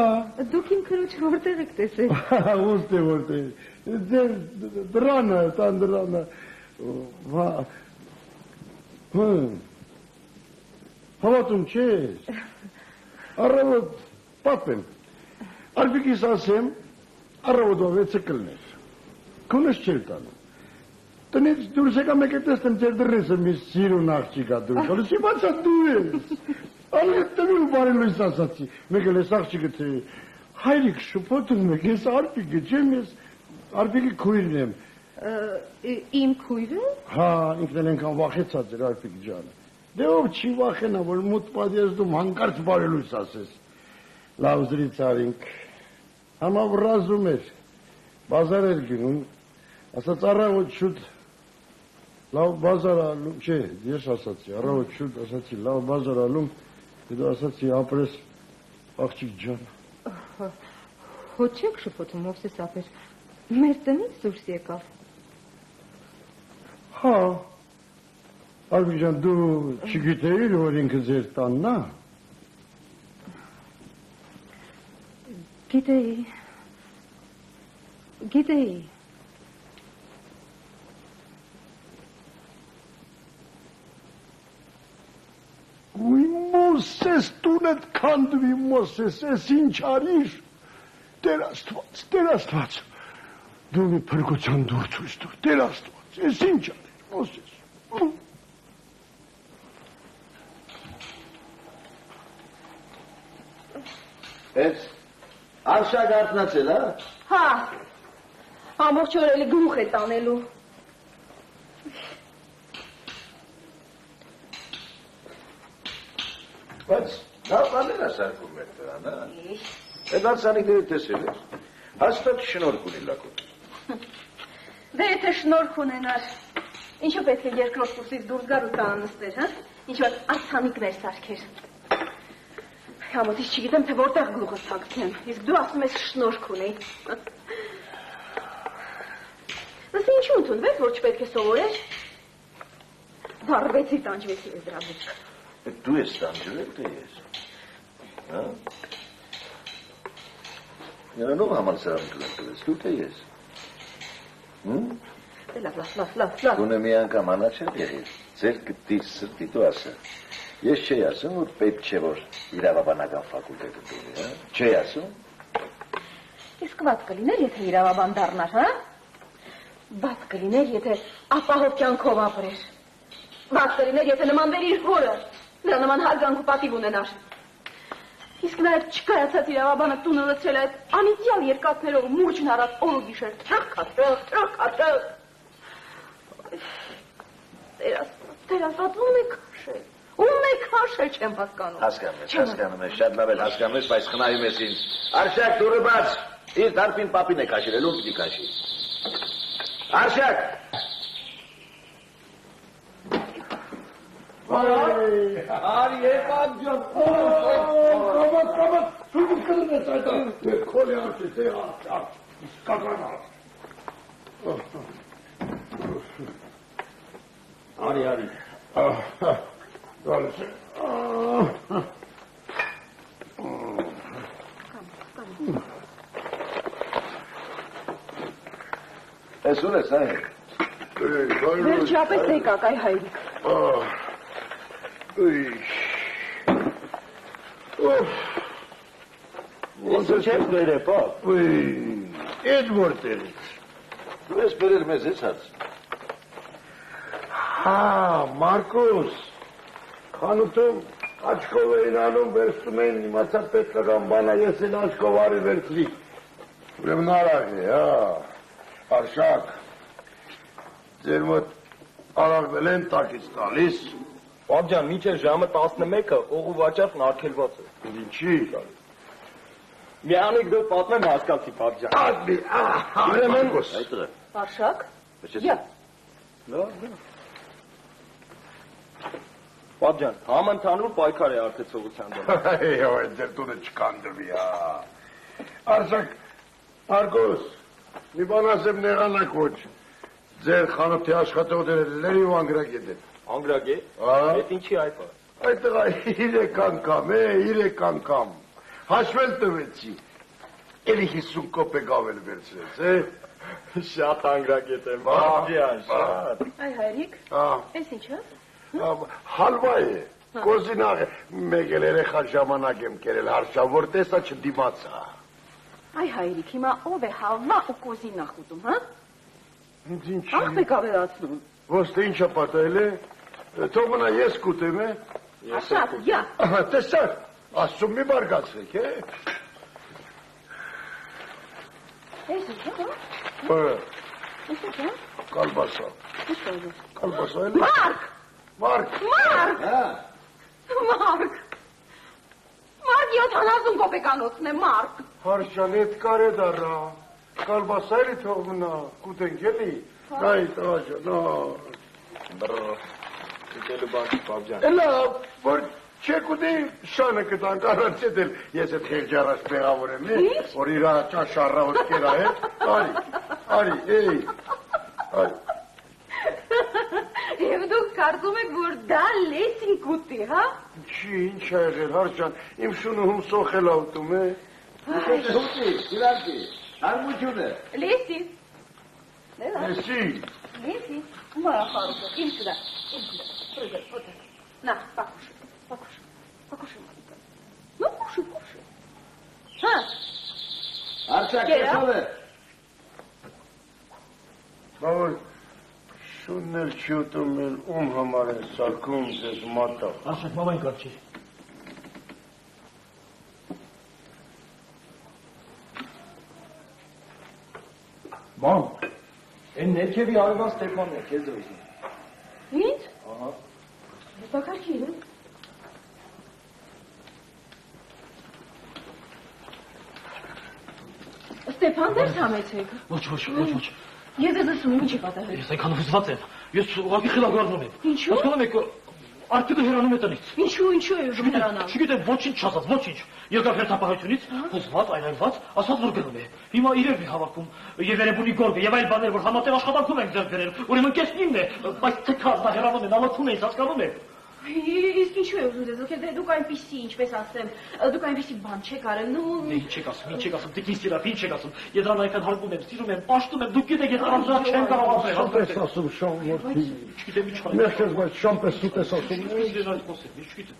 Դուք իմ քրոջը որտեղ եք տեսել։ Ո՞ւստե որտեղ։ Ձեր դրանը, տան դրանը։ Վա։ Հավատում չես։ Առավոտ պապեմ։ Արփիկիս ասեմ, առավոտվա 6-ը կլներ։ Քունս չէր տանում։ Տնից դուրս եկա մեկ է տեսնեմ ձեր դրեսը մի սիրուն աղջիկա դուրս։ Հələ իմացա դու ես։ Ալի տնու բարելույս ասացի։ Մեկ էլ ես աղջիկը թե հայրիկ շփոթում եք, ես Արփիկը չեմ, ես Արփիկի քույրն եմ։ Իմ քույրը։ Հա, ինքն էլ ենքան վախեցած էր Արփիկ ջանը։ Դե ով չի վախենա, որ մոտ պատիեզդում հանկարծ բարելույս ասես։ Լավ զրից արինք։ Համա վրազում էր, բազար էր գնում, ասաց առավոտ շուտ, լավ բազար ալում, չէ, ես ասացի, առավոտ շուտ ասացի, լավ բազար ալում, դու ասացի, ապրես աղջիկ ջան։ Հո չեք շփոթում, Մովսես ապեր, մեր տնից դուրս եկավ։ Հա, Արփիկ ջան, դու չգիտեիր, որ ինքը ձեր տանն է։ Գիտեի։ Ուй Մոսես, տունդ քանդվի Մոսես, ես ինչ արիր։ Տեր Աստված, դու մի փրկության դուր ցույց տուր, Տեր Աստված, ես ինչ արիր Մոսես։ Էս արշագարտնացել, հա։ Հա, ամբողջ օրը էլի գլուխ է տանելու։ Բայց նա բաներ ասարկում էր դրան, հա։ Այդ արձանիկները տեսել ես։ Հաստատ շնորհք ունի լակոտ։ Դե եթե շնորհք ունենար, ինչու պետք է երկրորդ կուրսից դուրս գար ու տան նստեր, հա։ Ինչ-որ արձանիկներ սարքեր։ Համոզից չգիտեմ, թե որտեղ գլուխս թաքցնեմ, իսկ դու ասում ես շնորհք ունի։ Ըստ ինչու ընդունվեց, որ չպետք է սովորեր։ Դարվեցի տանջվեցի ես դրա մեջ։ Դու ես տանջվել, թե ես։ Հա։ Նրանով համալսարան կլատվեց, դու թե ես։ Լավ։ Դունը մի անգամ անաչել եղիր, ձեր գտի սրտի դու ասա։ Ես չի ասում, որ պետք չէ, որ իրավաբանական ֆակուլտետը դունի, հա։ Չի ասում։ Իսկ վատ կլիներ, եթե իրավաբան դառնար, հա։ Վատ կլիներ, եթե ապահով կյանքով ապրեր։ Վատ կլիներ, եթե նմանվեր իր հորը, նրա նման հարգանք ու պատիվ ունենար։ Իսկ նա այդ չկայացած իրավաբանը տունը լցրել այդ անիծյալ երկաթներով մուրճն առած օր ու գիշեր թրախ։ Տերասատ ում է քաշել։ Ում է քաշել չեմ հասկանում։ Հասկանում ես, շատ լավ էլ հասկանում ես, բայց խնայում ես ինձ։ Արշակ դուրը բաց, իր դարբին պապին է քաշել, ում պիտի քաշի։ Արշակ։ Արի եկան ջան, կամաց, դու կլնես այդ քոլի արշի, թե արշակ, կականա։ Արի։ Գալիս է։ Ես ուր ես, այ։ Վերջապես եկակ, այ հայրիկ։ Ոնց չես բերե, պապ։ Էդ որտեղից։ Դու ես բերել մեզ ես հաց։ Հա, Մարկոս, խանութում աչքով էին անում, վերցում էին, իմացա պետքական բանա, ես էլ աչքով արի վերցրի։ Ուրեմն արաղ է, հա, Արշակ, ձեր մոտ արաղվել են տակից տալիս։ Պապ ջան, մինչև ժամը 11-ը օղու վաճառքն արգելված է։ Ինչի։ Մի անեկդոտ պատմեմ հասկացի, պապ ջան։ Ադմի, Մարկոս։ Այդտեղ։ Արշակ։ Լավ։ Պապ ջան, համընդհանուր պայքար է արդեցողության դեմ։ Այո, ձեր տունը չկանդվի, հա։ Արշակ, Մարկոս, մի բան ասեմ նեղանակ ոչ, ձեր խանութի աշխատողները լրիվ անգրագետ են։ Անգրագետ։ Այդ ինչի այդ է։ Այդ տղա 3 անգամ, 3 անգամ, հաշվել տվեցի, էլի 50 կոպեկ ավել վերցրեց, Շատ անգրագետ եմ, պապ ջան, շատ։ Այ հայրիկ, ես ինչ է։ Հալվա է, կոզինաղ է, մեկ էլ երեխա ժամանակ եմ կերել հարշավ, որ տեսա չդիմացա։ Այ հայրիկ, հիմա ով է հալվա ու կոզինախ ուտում, հա։ Ինչի։ Աղբեք ավերացնում։ Ոնց թե ինչա պատահել է, թող մնա ես կուտեմ, Արշակ, յա։ Տեսար, ասում մի բարգացրեք, Ես ինչ է, հա։ Ես ինչ է։ Կալբասա։ Ինչ է։ Կալբասա էլ։ Մարկ։ Մարկ։ Մարկ 70 կոպեկանոցն է, Մարկ։ Հարշան, էդ կարե դարա, կալբասա էլի թող մնա, կուտենք էլի, նայ տղաջան, Եկելու բան չի, պապ ջան։ Լավ, որ չեք ուտի շանը կտանք առանց էլ ես այդ խեղճարած պեղավոր եմ, որ իրա ճաշ առավոտ կերա է, արի, արի։ Եվ դուք կարծում եք, որ դա լեսին կուտի, հա։ Չի, ինչ է եղել, Հարշան, իմ շունը հում սոխել ավտում է։ Հուտի, իրանքի, արմություն է։ Լեսին։ Լեսի։ Մայա խարուկը, ինչ դա, պրգր, նա, պակուշ, մալիկա, նո կուշ, հա, Արշակ կեսով է։ Բավոր, շունն էլ չի ուտում էլ ում համար են սարկում ձեզ մատաղ։ Արշակ, մամայն կարչի։ Մամ, այն ներքևի արևան Ստեփանն է, քեզ դրույթին։ Ինչ։ Ահա։ Բակարքի է։ Ստեփան դες համեցեք։ Ոչ։ Ես ես ասում եմ ինչի պատահել։ Ես այնքան հուզված եմ։ Ես ուղղակի խելագարվում եմ։ Ինչու՞։ Հասկանում եք, արտիկը հեռանում է տնից։ Ինչու է ուզում հեռանալ։ Չգիտեմ, ոչինչ չասած, ոչինչ։ Երկար հերթապահությունից հուզված, այլայլված, ասած որ գնում է։ Հիմա իրեր մի հավաքում, եւ երևունի գորգը, եւ այլ բաներ, որ համատեղ աշխատանքում ենք ձեռք բերել։ Ուրեմն կեսնիմն է, բայց թե քազնա հեռանում են, ալաթուն են, հասկանում եք։ Իսկ ինչու է ուզում ձեզ, ովքեր դուք այնպիսի, ինչպես ասեմ, դուք այնպիսի բան չեք արել, Ինչ եք ասում, դիքին սիրապ, ինչ եք ասում։ Ես դրան այնքան հարգում եմ, սիրում եմ, պաշտում եմ, դուք գիտեք, ես առանց դրա չեմ կարող ապրել։ Շամպես ասում շան որդի։ Չգիտեմ ինչ Մեղքես բայց շամպես սուտ ես ասում։ Ես այդ խոսեմ, չգիտեմ։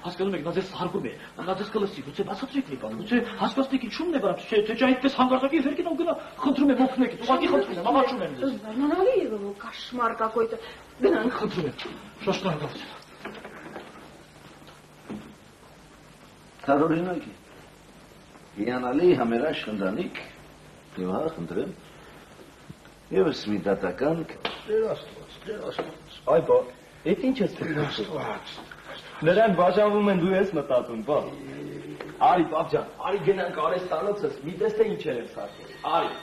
Հասկանում եք, նա ձեզ հարգում է, նա ձեզ կլսի, գուցե բացատրեք մի բան, գուցե հասկացնեք ինչու՞մն է վրա, թե այդպես հանգարակի վերքին գնա, խնդրում եմ օգնեք, ուղղակի խնդրում եմ, աղաչում եմ ձեզ։ Զարմանալի է, կաշմար կակոյտը, գնանք։ Խնդրում եմ, շնորհակալություն։ Տարօրինակ է։ Հիանալի համերաշ խնդանիք, եւ հա խնդրեմ, եւս մի դատական Տեր Աստված։ Այ բա, այդ ինչ ես ասում։ Նրանք բաժանվում են, դու ես մտածում, բա։ Արի, պապ ջան, արի գնանք արեստանոցս, մի տեստե ինչեր են սարքել։ Արի։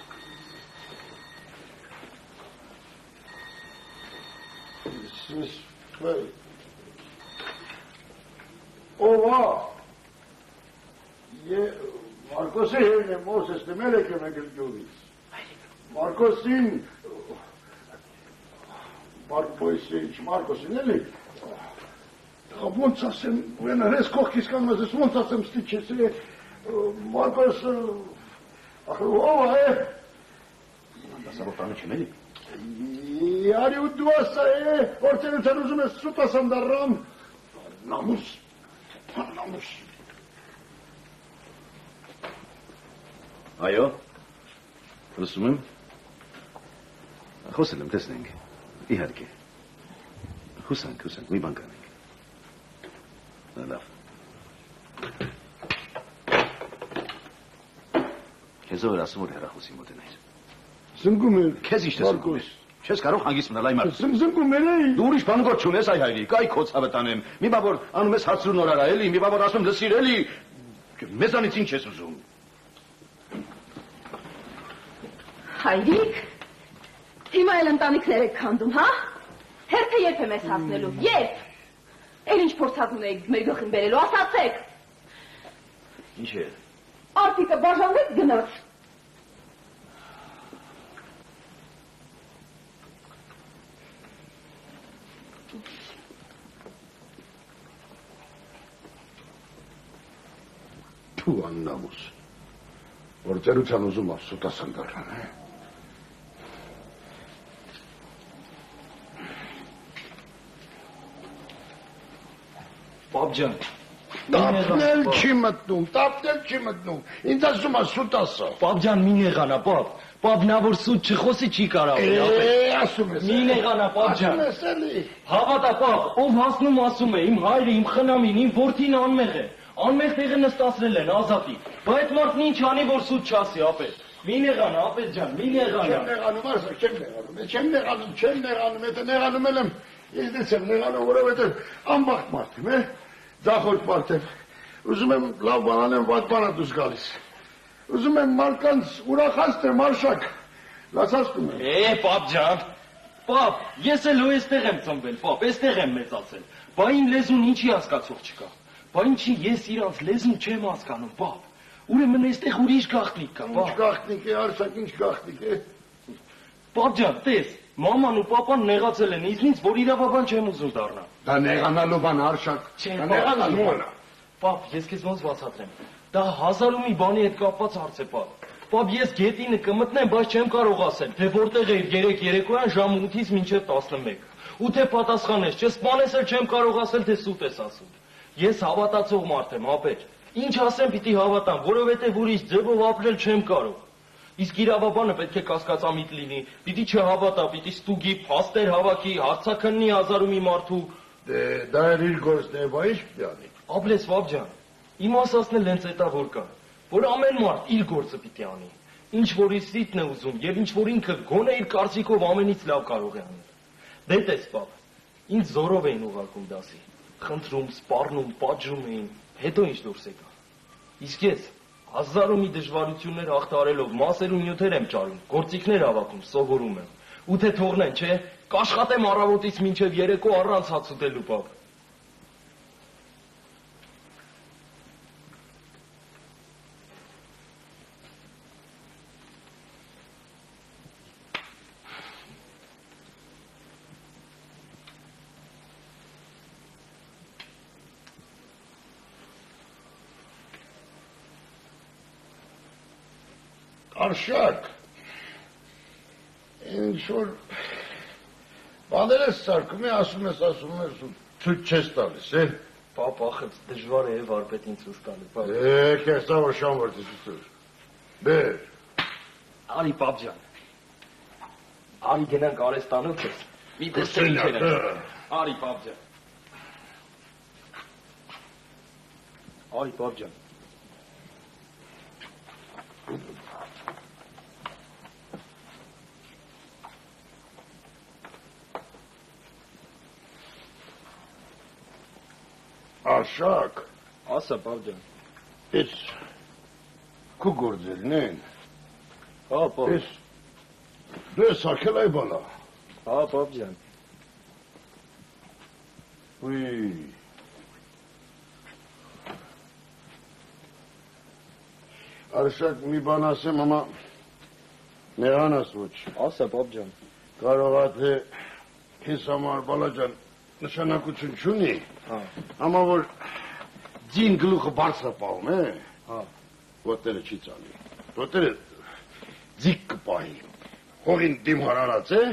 Ովա։ Մարկոսի հերն է Մոսես դմել եք եմ եկել գյուղից։ Մարկոսին, Մարկոսին էլի, ոնց ասեմ, ուրեն հրես կողքիս կանգնած ես, ոնց ասեմ ստիչ ես, Մարկոս, ով է։ դասավոր տանը չեմ էլի։ Արի ու դու ասա է, որտերության ուզում ես սուտ ասամ դարրամ, նամուս, նամուս։ Այո, լսում եմ, խոսել եմ, տեսնենք, իհարկե, հուսանք, մի բան կանենք, լավ, քեզ ով էր ասում, որ հեռախոսի մոտենայր, Զնգում էր, քեզ ինչ տեսնքում ես, չես կարող հանգիստ մնալ այ մարդ, զնգում էր էի, դու ուրիշ բան գործ չունես այ հայրիկ, այ քո ցավը տանեմ, մի բա որ անում ես հացրու նորարա էլի, մի բա որ ասում լսիր էլի, մեզանից ինչ ես ուզում, Հայրիկ, հիմա էլ ընտանիքներ եք քանդում, հա? Հերթը երբ է մեզ հասնելու, երբ? Էլ ինչ փորձածուն եք մեր գլխին բերելու, ասացեք։ ինչ է, Արտիկը բաժանվեց գնաց։ Թու աննամուս, որտերության ուզում ասուտ ասան դարան, է։ Պապ ջան, Տապնել չի մտնում, ինձ ասում ասուտ ասա։ Պապ ջան, մի նեղանա, պապ նա որ սուտ չխոսի չի կարող։ Ասում ես։ Մի նեղանա, պապ ջան։ Ասում ես էլի։ Հավատա, պապ, ով հասնում ասում է, իմ հայրը, իմ խնամին, իմ որդին անմեղ է։ Անմեղ տեղը նստացրել են, ազատի։ Բա այդ մարդն ինչ անի, որ սուտ չասի, ապետ։ Մի նեղանա, ապետ ջան, մի նեղանա։ Չեմ նեղանում, ասա, չեմ նեղանում, եթե նեղանում եմ, ես եմ նեղանում, որովհետև անբախտ մարդ եմ, ձախորդ մարդ եմ, ուզում եմ լավ բան անեմ, վատ բան է դուրս գալիս, ուզում եմ մարդկանց ուրախացնեմ, արշակ, լացածում եմ։ Պապ ջան, պապ, ես էլ ու էստեղ եմ ծնվել, պապ, էստեղ եմ մեծացել, բա իմ լեզուն ինչի հասկացող չկա, բա ինչի ես իրանց լեզուն չեմ հասկանում, պապ, ուրեմն էստեղ ուրիշ գաղտնիք կա, պապ։ Ինչ գաղտնիք է, արշակ, ինչ գաղտնիք է։ Պապ ջան, տես, մաման ու պապան նեղացել են ինձնից, որ իրավաբան չեմ ուզում դառնալ։ Դա նեղանալու բան, արշակ, դա նեղանալու բան է։ Պապ, ես քեզ ոնց բացատրեմ։ Դա հազար ու մի բանի հետ կապված հարց է, պապ։ Պապ, ես գետինը կմտնեմ, բայց չեմ կարող ասել, թե որտեղ էի 3 երեկոյան ժամը 8-ից մինչև 11։ Ու թե պատասխանես, չսպանես էլ չեմ կարող ասել, թե սուտ ես ասում։ Ես հավատացող մարդ եմ, ապեր։ Ինչ ասեմ, պիտի հավատամ, որովհետև ուրիշ ձևով ապրել չեմ կարող։ Իսկ իրավաբանը պետք է կասկածամիտ լինի, պիտի չհավատա, պիտի ստուգի, փաստեր հավաքի, հարցաքննի հազար ու մի մարդու։ Դա էր իր գործն է, բա ինչ պիտի անի։ Աբլես պապ ջան, իմ ասածն էլ հենց էտա որ կա, որ ամեն մարդ իր գործը պիտի անի, ինչ որ իր սիրտն է ուզում եւ ինչ որ ինքը գոնե իր կարծիքով ամենից լավ կարող է անել։ Դե տես պապ, ինձ զորով էին ուղարկում դասի, խնդրում, սպառնում, պատժում էին, հետո ինչ դուրս եկա։ Իսկ ես Հազար ու մի դժվարություններ հաղթարելով մասեր ու նյութեր եմ ճարում, գործիքներ հավաքում, սովորում եմ։ Ու թե թողնեն, չէ, կաշխատեմ առավոտից մինչև երեկո առանց հաց ուտելու, պապ։ Արշակ, ինչ-որ բաներ ես սարկում է, ասում ես ու թույլ չես տալիս, է։ Պապ, ախեց, դժվար է վարպետին ցույց տալը, պապ։ Կերտավոր շան վրտից ուտր։ Բեր։ Արի, պապ ջան։ Արի գնանք արեստանոցս։ Մի տեսեք ինչեր են։ Արի, պապ ջան։ Արի, պապ ջան։ Արշակ, Ասա, պապ ջան։ ես քու գործերն են։ Հա, պապ։ Ես դու ես սարքել այ բալա։ Հա, պապ ջան։ Ուի։ Արշակ, մի բան ասեմ, ամա նեղանաս ոչ։ Ասա, պապ ջան։ Կարող է թե քեզ համար բալա ջան նշանակություն չունի։ Հա։ Ամա որ ձին գլուխը բարձրապահում է, Հա։ ոտները չի ծալի, ոտները ձիգ կպահի, հողին դիմհար արած է,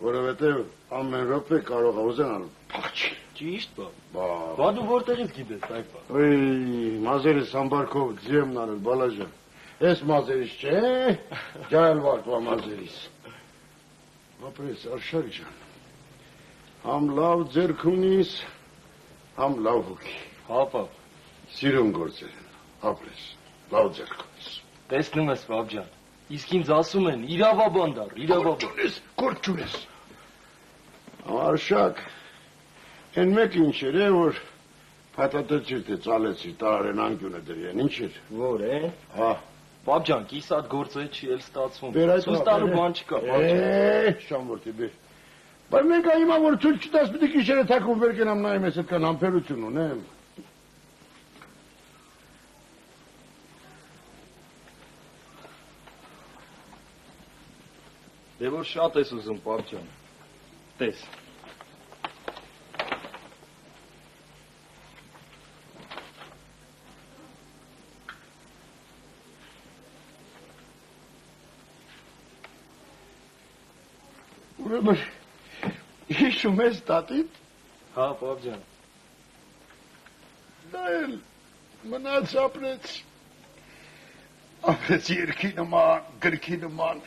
որովհետև ամեն րոպե կարող է ուզենալ փախչի։ Ճիշտ, պապ։ Բա, Բա դու որտեղից գիտես, այ պապ։ ոյ, մազերս համբարքով ձիեմ նարել, բալաժան, ես մազերիս չէ, ջայլ վարկվա մազերիս։ Ապրես, Արշակ ջան, համ լավ ձերք ունիս, համ լավ հոգի։ Հա, պապ։ Սիրուն գործեր են, ապրես, լավ ձերք ունիս։ Տեսնում ես, պապ ջան։ Իսկ ինձ ասում են, իրավաբան դար, իրավաբան։ Գործ չունես։ Արշակ, են մեկ ինչ էր է, որ փաթաթեցիր թե ծալեցիր, տարարեն անկյունը դրի, ինչ էր։ Որ է։ Հա։ Պապ ջան, կիսատ գործը չի էլ ստացվում։ Բեր այդ Ցույց տալու բան չկա, պապ ջան։ Շամորտի բեր։ Բայց մենք հիմա որ ցույց չտաս, պիտի գիշերը թակում վեր կենամ նայեմ, ես այդքան համբերություն ունեմ։ Դե որ շատ ես ուզում, պապ ջան։ Տես։ Ուրեմն հիշում ես տատիդ, Հա, պապ ջան։ դա էլ մնաց ապրեց երկի նման, գրքի նման,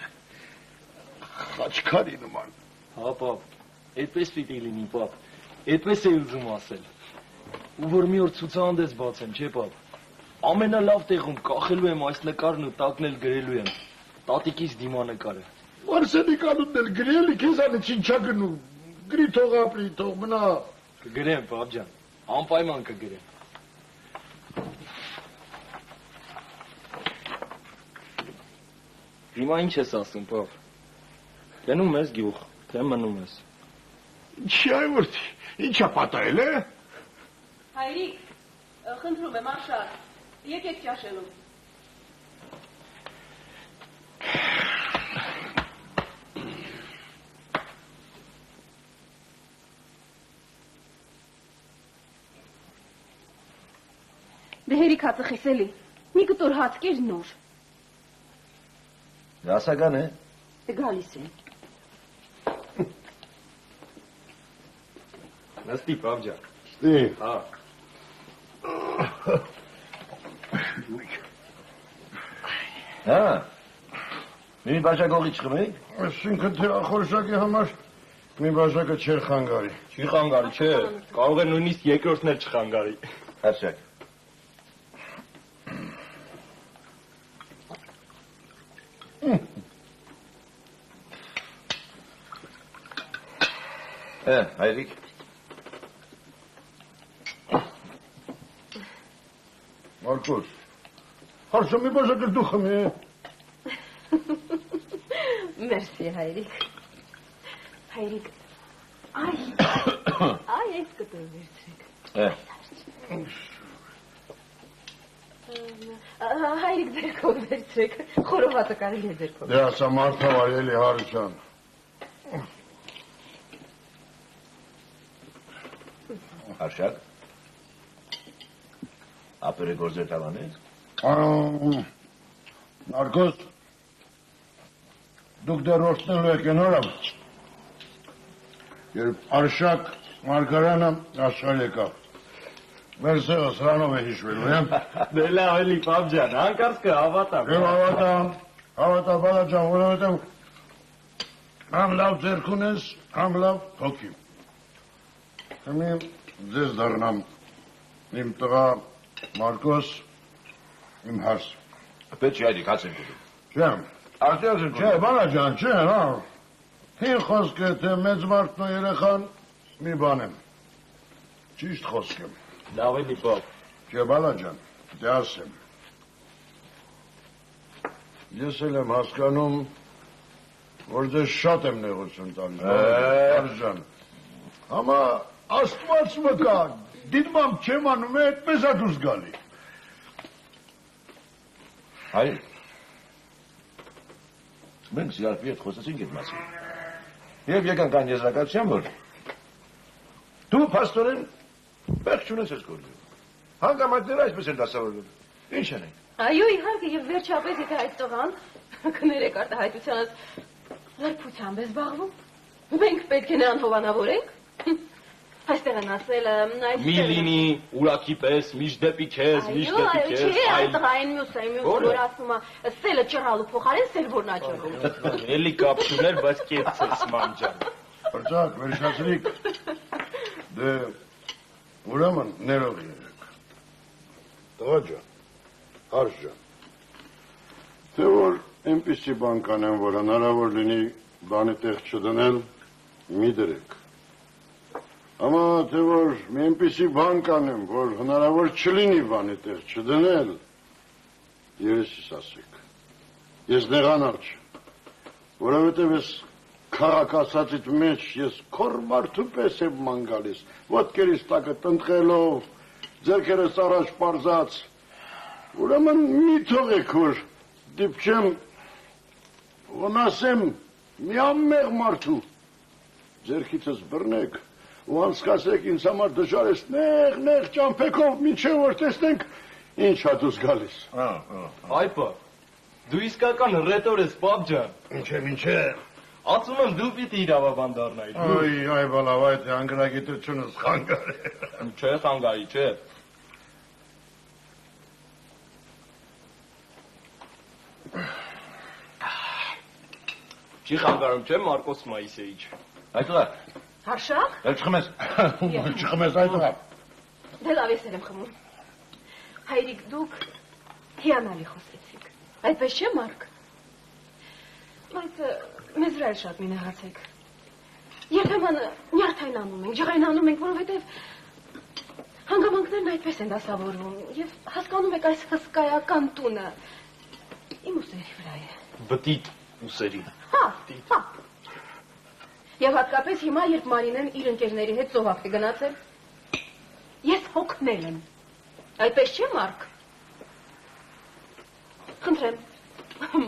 խաչքարի նման։ Հա, պապ, այդպես պիտի լինի, պապ, այդպես է ուզում ասել։ Ու որ մի օր ցուցահանդես բացեմ, չէ, պապ, ամենալավ տեղում կախելու եմ այս նկարն ու տակն էլ գրելու եմ, տատիկիս դիմանկարը։ Մարսելի կանունն էլ գրելի, քեզ անից ինչա գնում, գրի թող ապրի, թող մնա։ Կգրեմ, պապ ջան, անպայման կգրեմ։ Հիմա ինչ ես ասում, պապ։ Գնում ես գյուղ, թե մնում ես։ Ինչի այ որդի, ինչա պատահել է։ Հայրիկ, խնդրում եմ, Արշակ, եկեք ճաշելու։ Դե հերիք հացը խիսելի, մի կտոր հաց կեր նոր։ Դասական է։ Դե գալիս է։ Նստի, պապ ջան։ Ստի։ Հա։ Հա։ Մի բաժակողի չխմեի։ Այսինքն թե ախորժակի համար մի բաժակը չեր խանգարի։ Չի խանգարի, չէ։ Կարող է նույնիսկ երկրորդն էլ չխանգարի։ Արշակ։ Հայրիկ։ Մարկոս, Հարցումի բաժակը դու խմի։ Մերսի, հայրիկ։ Հայրիկ, այ այս կտոր վերցրեք։ Հայրիկ ձերքով վերցրեք, խորովածը կարելի է ձերքով։ Դե ասա մարդավար էլի հարության։ Արշակ, ապերը գործեր տավանեց։ Մարկոս, դուք դեռ որդնելու եք են հորամ, երբ Արշակ Մարգարյանը աշխարհ եկավ, մեր սեղը սրանով է հիշվելու, եմ։ Դե լավ էլի պապ ջան, հանկարծ կհավատամ։ Եմ հավատա բալաջան, որովհետև համ լավ ձեռք ունես, համ լավ հոգի։ Հիմի ձեզ դառնամ իմ տղա Մարկոս, իմ հարս։ Պետք չի այդիկ հաց ենք ուզում։ Չեմ, չէ, բալաջան, չէ, հա։ Հին խոսք է, թե մեծ մարդն ու երեխան մի բան եմ։ Ճիշտ խոսք եմ։ Լավ էլի պապ։ Չէ, բալաջան, դե ասեմ։ Ես էլ եմ հասկանում, որ դες շատ եմ նեղություն տալիս, Արժան։ Համա աստված մկա, դիտմամ չեմ անում է, այդպես է դուրս գալի։ Հայր, մենք զիարպի հետ խոսեցինք այդ մասին։ Եվ եկանք այն եզրակացության, որ դու պաստորեն բեղջ չունես ես գործում։ Հանգամայտները այսպես են դասավորվում։ Ինչ են ենք։ Այո, իհարկե, եւ վերջապես եթե այդ տղան կներեք արտահայտությանս լրբությամբ է զբաղվում, մենք պետք է նրան հովանավորենք։ Այստեղ են ասել, Մի լինի ուրակի պես, միշտ դեպի քեզ, միշտ դեպի քեզ, այո, այդ տղային մյուսը, որ ասում է, սելը ճռալու փոխարեն սել որն աճառում։ էլի կապ չուներ, բայց կեցես ման ջան։ Պրծակ, վերջացրիք, դե ուրեմն ներող երեք։ Տղա ջան, Արժ ջան, թե որ այնպիսի բան կանեմ, որ հնարավոր լինի բանի տեղ չդնել, մի դրեք։ Ամա թե որ մի այնպիսի բան կանեմ, որ հնարավոր չլինի բանի տեղ չդնել, երեսիս ասեք։ Ես նեղանալ չեմ, որովհետև ես քաղաքացածիդ մեջ ես քոր մարդու պես եմ ման գալիս, ոտքերիս տակը տնտղելով, ձեռքերս առաջ պարզած, ուրեմն մի թողեք, որ դիպչեմ, ոնասեմ մի ամմեղ մարդու, ձեռքիցս բռնեք, ու անցկացրեք ինձ համար դժվար ես նեղ ճամփեքով, մինչև որ տեսնենք ինչ ա դուս գալիս։ Այ պա, դու իսկական հռետոր ես, պապ ջան։ Ինչ է։ Ասում եմ դու պիտի իրավաբան դառնայիր։ Այ բալավ, այդ անգրագիտությունս խանգար է։ Չէ, խանգարի, չէ։ Չի խանգարում, չէ, Մարկոս Մայիսեիչ։ Այդ ուղա, Հարշակ։ էլ չխմես։ Չխմես այդ ուղա։ Դե լավ ես եմ խմում։ Հայրիկ, դուք հիանալի խոսեցիք։ Այդպես չէ, Մարկ։ Բայց մեզ վրա էլ շատ մի նեղացեք։ Երբեմն նյարդայնանում ենք, ջղայնանում ենք, որովհետև հանգամանքներն այդպես են դասավորվում եւ հասկանում եք այս հսկայական տունը իմ ուսերի վրա է։ Բտիտ ուսերի։ Հա։ Եվ հատկապես հիմա, երբ Մարինեն իր ընկերների հետ ծովափ է գնացել, ես հոգնել եմ։ Այդպես չէ, Մարկ։ Խնդրեմ,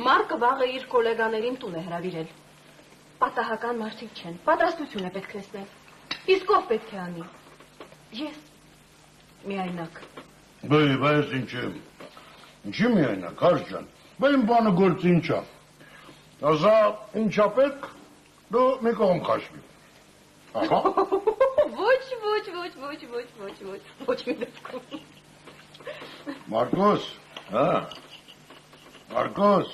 Մարկը վաղը իր գոլեգաներին տուն է հրավիրել։ Պատահական մարդիկ չեն, պատրաստություն է պետք տեսնել։ Իսկ ով պետք է անի։ Ես միայնակ։ Բայց ինչի միայնակ, Արժ ջան։ Բայց իմ բանը գործ ինչա։ Ասա ինչա պետք, դու մի կողմ քաշվի։ Ահա։ Ոչ մի դեպքում։ Մարկոս։ Հա։ Մարկոս։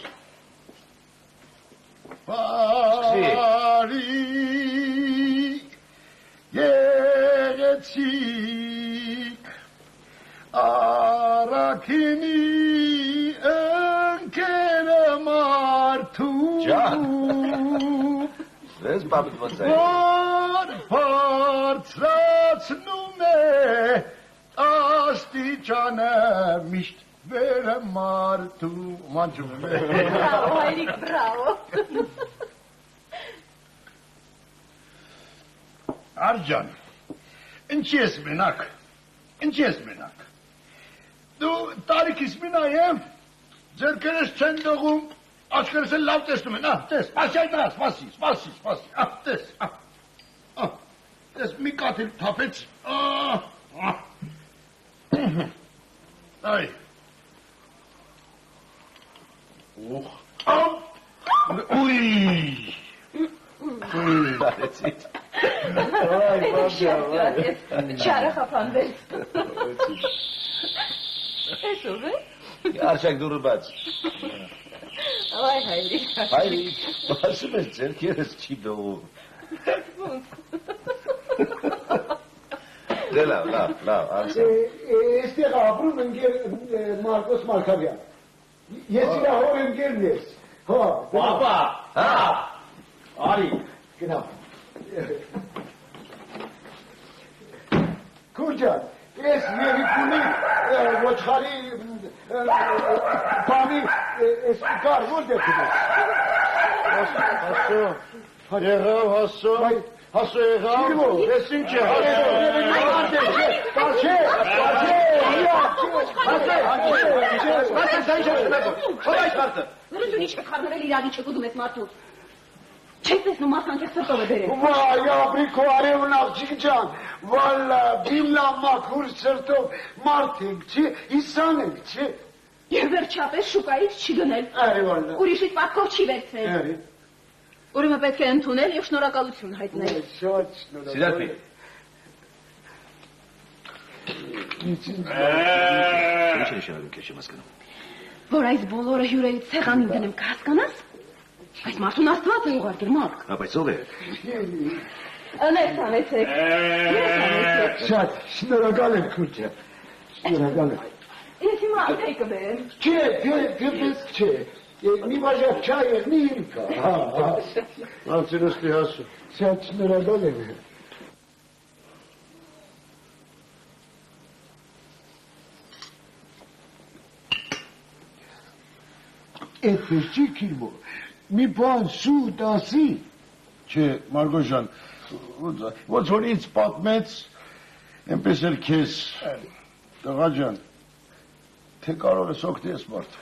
Բարի երեցիկ առաքինի ընկերը մարդու Ջան։ Ես բաբդ ոնց է։ որ բարձրացնում է աստիճանը միշտ Վերը մարդու մանջում եմ։ Բրավո, հայրիկ, բրավո։ Արջան, ինչի ես մենակ, դու տարիքիս մի նայեմ, ձերքերս չեն դողում, աչքերս են լավ տեսնում են, տես, ասի այդ նրա, սպասի, տես, մի կաթիլ թափեց, այ, ուի, Բարեցիտ։ Չարը խապանվեց։ Ես ով է։ Արջակ դուրը բաց։ Այ հայրիկ։ Հայրիկ, ասում ես ձերքերս չի դողում։ Դե լավ, անցա։ Այստեղ ապրում ընկեր Մարկոս Մարգարյան։ Ես իր հոր ընկերն ես։ Պապա, արի։ Գնա։ Քուրջան, ես երիկունի ոչխարի բանի ես կար որտեղ ես։ Հասո եղավ, ես ինչ է, Ուրություն ինչ կխարմրել իրագի չկուդում ես մարդուց։ Չես տեսնում մարդանքեղ սրտով է բերել։ Վայ, ապրիքո արևն աղջիկ ջան, վալա, բիմլա մաքուր սրտով մարդ ենք, չի, իսան ենք, չի։ Եվ վերջապես շուկայից չի գնել։ Այվալա։ Ուրիշից պատկով չի վերցրել։ Ուրեմն պետք է ընդունել եւ շնորհակալություն հայտնել։ Շատ շնորհակալ։ Սիրակի։ Ինչ նշանակում քեզ չեմ հասկանում։ Որ այս բոլորը հյուրերից սեղանին դնեմ կհասկանաս։ Այս մարդուն Աստված է ուղարկել մարդ։ Բայց ով է։ Ներս անեցեք։ Շատ շնորհակալ եմ քուրջա։ Շնորհակալ եմ։ Ես հիմա ատեի կբերեմ։ Չէ, չէ։ Մի բաժակ չայ եղնի իրիկա։ Անցիրոստի հասու։ Շատ շնորհակալ եմ։ Այդպես չի կիրմո, մի բան սուտ ասի։ Չէ, Մարգոշան, ոնց որ ինձ պատմեց, այնպես էլ քեզ, տղա ջան, թե կարող ես օգնես մարդ։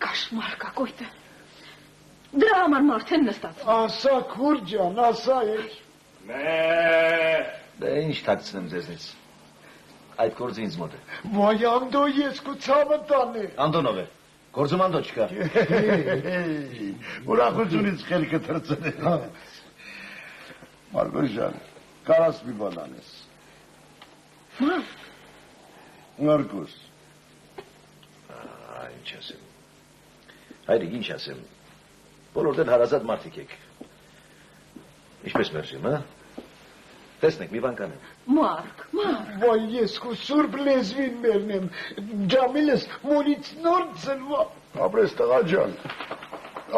Կաշմար կակույտը։ Դրա համար մարդ են նստած։ Ասա քուրջան, ասա ես։ Դե ինչ թաքցնեմ ձեզնից։ Այդ գործը ինձ մոտ է։ Վայ անդո ես կուցավը տանե։ Անդոնով է։ Գործում անդո չկա։ Ուրախությունից խելքը թրծել է։ Մարգոշան, կարաս մի բան անես։ Մարգոս։ Ինչ ասեմ։ Հայրիկ, ինչ ասեմ։ Բոլոր դեն հարազատ մարդիկ եք։ Ինչպես մերժեմ, հա։ Տեսնեք, մի բան կանեմ։ Մարկ։ Վայ ես քո սուրբ լեզվին մերնեմ, ջամիլս մոնից նոր ծնվա։ Ապրես տղա ջան,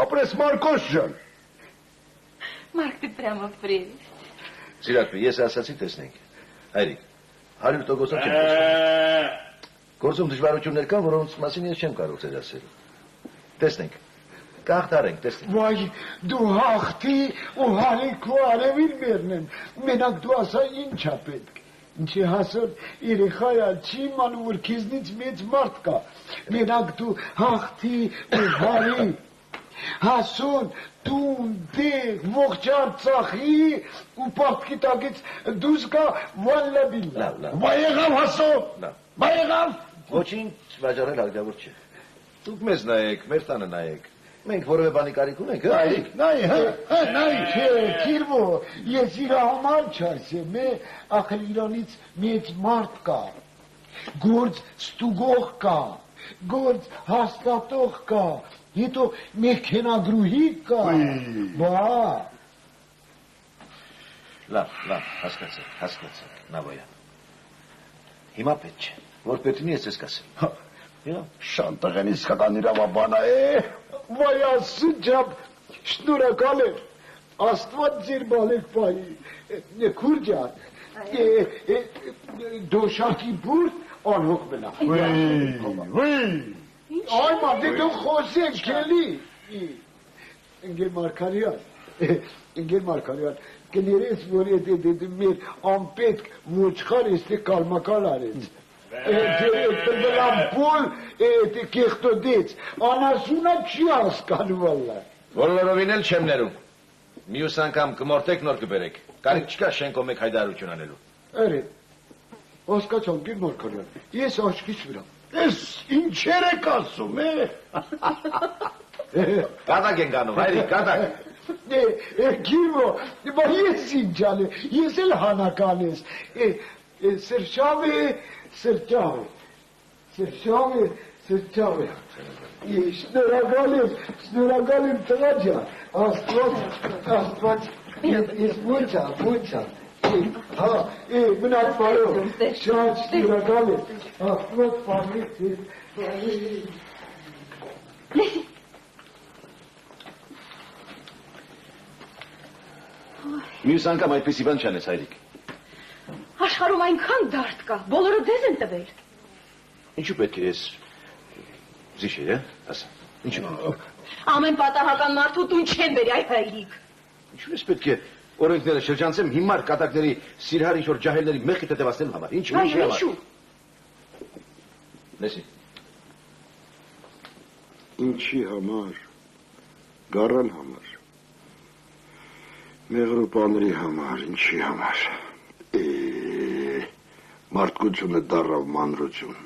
ապրես Մարկոս ջան։ Մարկ, ты прямо прелесть։ Սիրակի, ես ասացի տեսնենք։ Հայրիկ, 100%-ով չեմ տեսնում։ Գործում դժվարություններ կան, որոնց մասին ես չեմ կարող ձեզ ասել։ Տեսնենք։ Կհաղթարենք, տեսնենք։ Վայ, դու հաղթի ու հարիկու արևին մերնեմ, մենակ դու ասա ինչա պետք։ Ինչի հասոր երեխայա չի իմանում, որ քեզնից մեծ մարդ կա, մենակ դու հաղթի ու հարի, հասուն, տուն, դեղ, ողջ Արցախի ու պարտքի տակից դուս կա վալլա բիլլա։ Լավ։ Բա եղավ հասո, բա եղավ։ Ոչինչ վաճառել հարկավոր չէ։ Դուք մեզ նայեք, մեր տանը նայեք։ Մենք որևէ բանի կարիք ունենք, հա, հայրիկ։ Նայ, Չէ, Կիրվո, ես իր համար չասեմ, ախր իրանից մեծ մարդ կա, գործ ստուգող կա, գործ հաստատող կա, հետո մեքենագրուհի կա, բա։ Լավ, հասկացեք, Նավոյան։ Հիմա պետք չէ, որ պետք ես ես կասեմ։ Շան տղեն իսկական իրավաբան է։ Վայ ասուջապ, շնորհակալ եմ, Աստված ձեր բալեք պայի, քուրջան, դոշակի բուրդ անհոգ մնա։ Ay madde Jose Kelly. Engel Markarian. Generes vorrei de mir ampet muchar este kalmakal arets. De lampul de kextodets. Anasuna չի հասկանում վալլա։ Բոլորովին էլ չեմ ներում։ Մյուս անգամ կմորթեք նոր կբերեք։ Կարիք չկա շենքով մեկ հայտարարություն անելու։ Արե։ Հասկացա, Գեր Մարկարյան։ Ես աչքից վրա։ Ես ինչեր եք ասում, Կատակ են գանում, հայրիկ, կատակ։ Գիրո, բա ես ինչ անեմ, ես էլ հանական ես։ Սրճավ է։ Շնորհակալ եմ տղա ջան, Աստված, ես մոչա։ Հա, մնաց բարով, շատ շնորհակալ եմ, Աստված պահի ձեզ։ Մյուս անգամ այդպիսի բան չանես, հայրիկ։ Աշխարհում այնքան դարդ կա, բոլորը ձեզ են տվել։ Ինչու պետք է ես զիշեր, ասա, ինչու։ Ամեն պատահական մարդու տուն չեն բերի, այ հայրիկ։ Ինչու ես պետք է օրենքները շրջանցեմ հիմար կատակների սիրհար ինչ-որ ջահելների մեղքի տետևացնելու համար, ինչու։ Լեսի։ Ինչի համար, գարան համար, մեղրուպաների համար, ինչի համար, մարդկությունը դառավ մանրություն։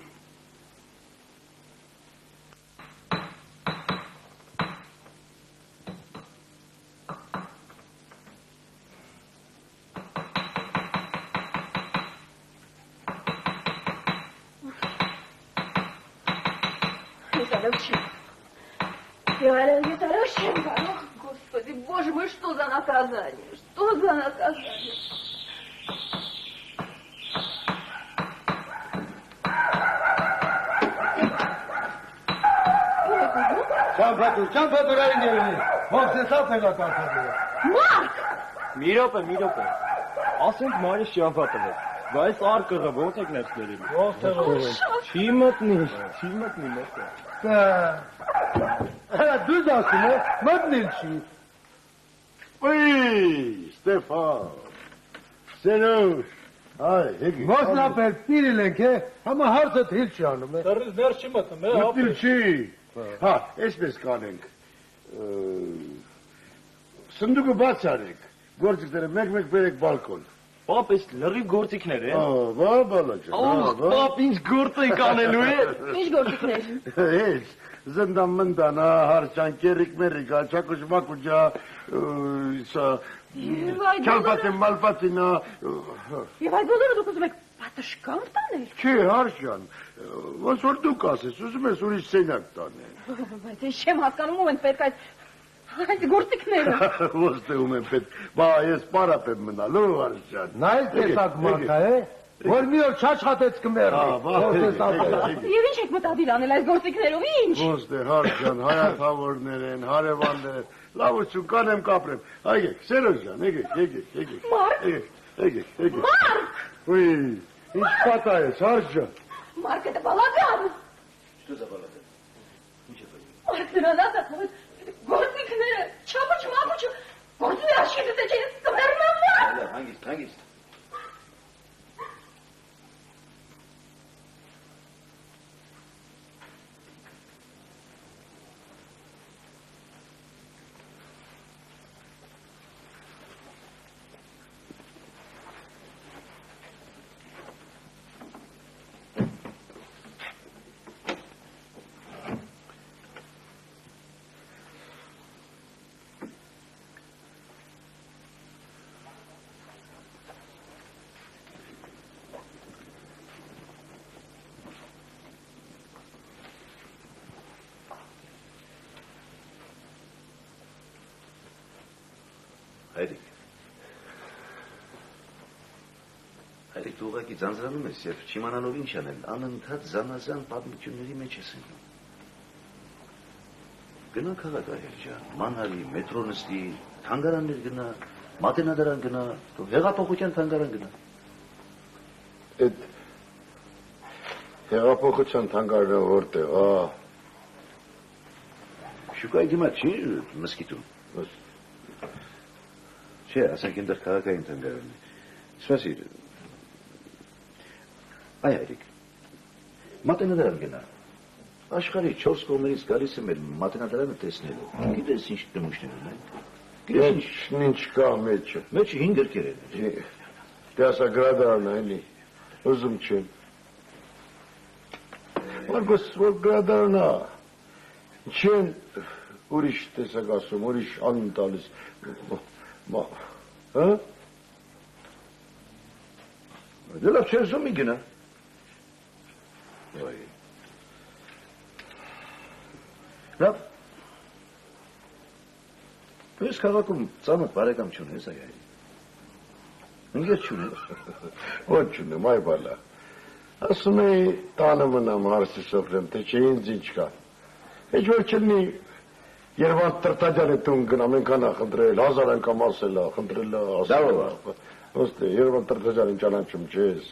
Господи, боже мой, что за наказание? Что за наказание? Ճամփատուրային երևի, ողջեսավ տեղակարգել։ Մարկ! Մի րոպե։ Ասենք մայրս ճամփատել է, բայց արկղը ո՞նց եք ներս բերել։ Չի մտնի մեզ։ Դու ասում ես, մտնել չի։ Ստեփան, Սերոջ, այ, հեգի։ Մասնապել պիրիլ ենք, համա հարցը թիլ չի անում, Ներս չի մտնում, Մտնել չի։ Հա, այսպես կանենք։ Սնդուկը բաց արեք, գործիքները մեկ-մեկ բերեք բալկոն։ Պապ, այս լրիվ գործիքներ են։ Բա, բալաջան։ Պապ, ինչ գործ եք անելու է։ Ինչ գործիքներ։ Heç, zından mındana, harçan, kerik merik, çakış makuca, çalpatın malpatina. Եվ այդ բոլորը դուք ուզում եք պատշգամբ տանել։ Չի, հարշան, ոնց որ դու կասես, ուզում ես ուրիշ սենյակ տանել։ Բայց ես չեմ հասկանում ում են պետք այդ գործիքները։ Ոնց դեում են պետք, բա ես պարապ եմ մնալու, հարշան։ Նայել տեսակ մարդա, որ մի օր չաշխատեց կմեռնի։ Եվ ինչ եք մտադիր անել այս գործիքներով, ինչ։ Ոնց դե, հարշան, հայաթավորներ են, հարևաններ են, լավություն կանեմ կապրեմ։ Այգեք, Սերոջան, եկեք։ Մարկ։ Եկեք։ Մարկ։ Ուй, ինչ պատա ես, հարշան։ Մարկ, это балаган։ Что за балаган? Մարկ, նրան ասած, գործիքները, չապուչ, գործի աշկետը չէ, կմեռնամ Մարկ։ Հանգիստ։ Հայրիկ, դու ուղղակի ձանձրանում ես և չիմանալով ինչ անել, անընդհատ զանազան պատմությունների մեջ ես ընկնում։ Գնա քաղաք այր ջան, մանալի, մետրո նստի, թանգարաններ գնա, մատենադարան գնա, հեղափոխության թանգարան գնա։ Հեղափոխության թանգարանը որտեղ, Շուկայի դիմաց չի մսկիթում։ Չէ, ասենք այնտեղ քաղաքային թանգարանն է։ Սպասիր։ Այ հայրիկ։ Մատենադարան գնա։ Աշխարհի 4 կողմերից գալիս է մեր մատենադարանը տեսնելու։ Գիտես ինչ նմուշներ ունեն։ Գիտես ինչ կա մեջը։ Մեջը 5 գրքեր են։ Դե ասա գրադարանն էլի։ Ուզում չեմ։ Մարգոս որ գրադարանն է։ Չեն ուրիշ տեսակ ասում, ուրիշ անուն տալիս։ Հա? Դե լավ չես զոմի գնա։ Լավ։ Դու ես քաղաքում ծանոթ բարեկամ չունես այ։ Ինգեր չունես։ Ոչ չունեմ, այ բալա։ Ասում էի տանը մնամ հարսի սոպրեմ, թե չէ ինձ ինչ կա։ Էջ որ չլնի Երևան Տրտաջանի տուն գնամ, ենքան է խնդրել, 1000 անգամ ասել է, խնդրել է, ասել է։ Ոստե, Երևան Տրտաջանին ճանաչում չես։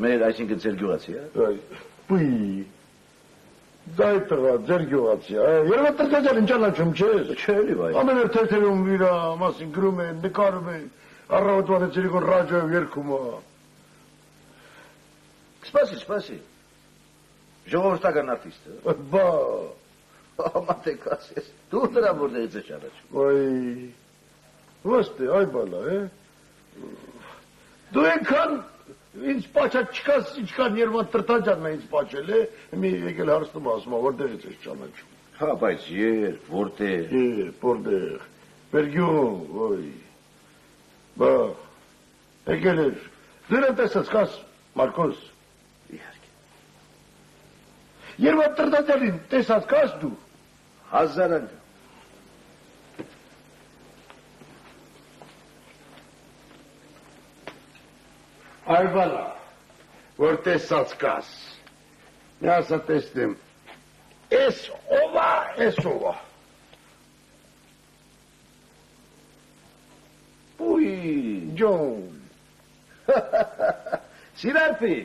Մեր այսինքն ձեր գյուղացի, հա։ Պույ, դայ տղա, ձեր գյուղացի, Երևան Տրտաջանին ճանաչում չես։ Չէ, էլի վայ։ Ամեն էր թերթերում իրա մասին գրում են, նկարում են, առավոտվան է ծերիկոն ռաջոյով երգում է։ Սպասի։ Ժողովրդական արտիստ է։ Բա, Ամատեք ասես, դու դրա որտեղից ես ճանաչում։ ոյ, ոստե, այ բալա, Դու ենքան ինձ պաչա չկաս, ինչքան Երևան Տրտաջանն է ինձ պաչել է, մի եկել հարցնում ասում, որտեղից ես ճանաչում։ Հա, բայց երբ, որտեղ։ Որտեղ, մեր գյուղում, ոյ, բա, եկել էր, դու են տեսած կաս, Մարկոս։ Իհարկե։ Երևան Տրտաջանին տեսած կաս դու։ 1000 անգամ։ Այ բալա, որ տեսած կաս, մի ասա տեսնեմ, ես ովա։ Ուй, Ջոն, Սիրարպի։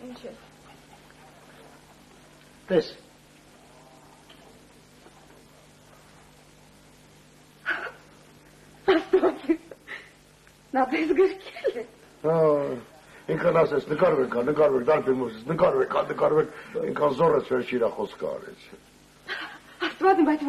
Ինչ է։ Տես։ Նա պես գրքել է։ ինքան ասես, նկարվեք, դարբին մուսես, նկարվեք, ինքան զորեց վեր շիրա խոսքը արեց։ Աստված իմ, բայց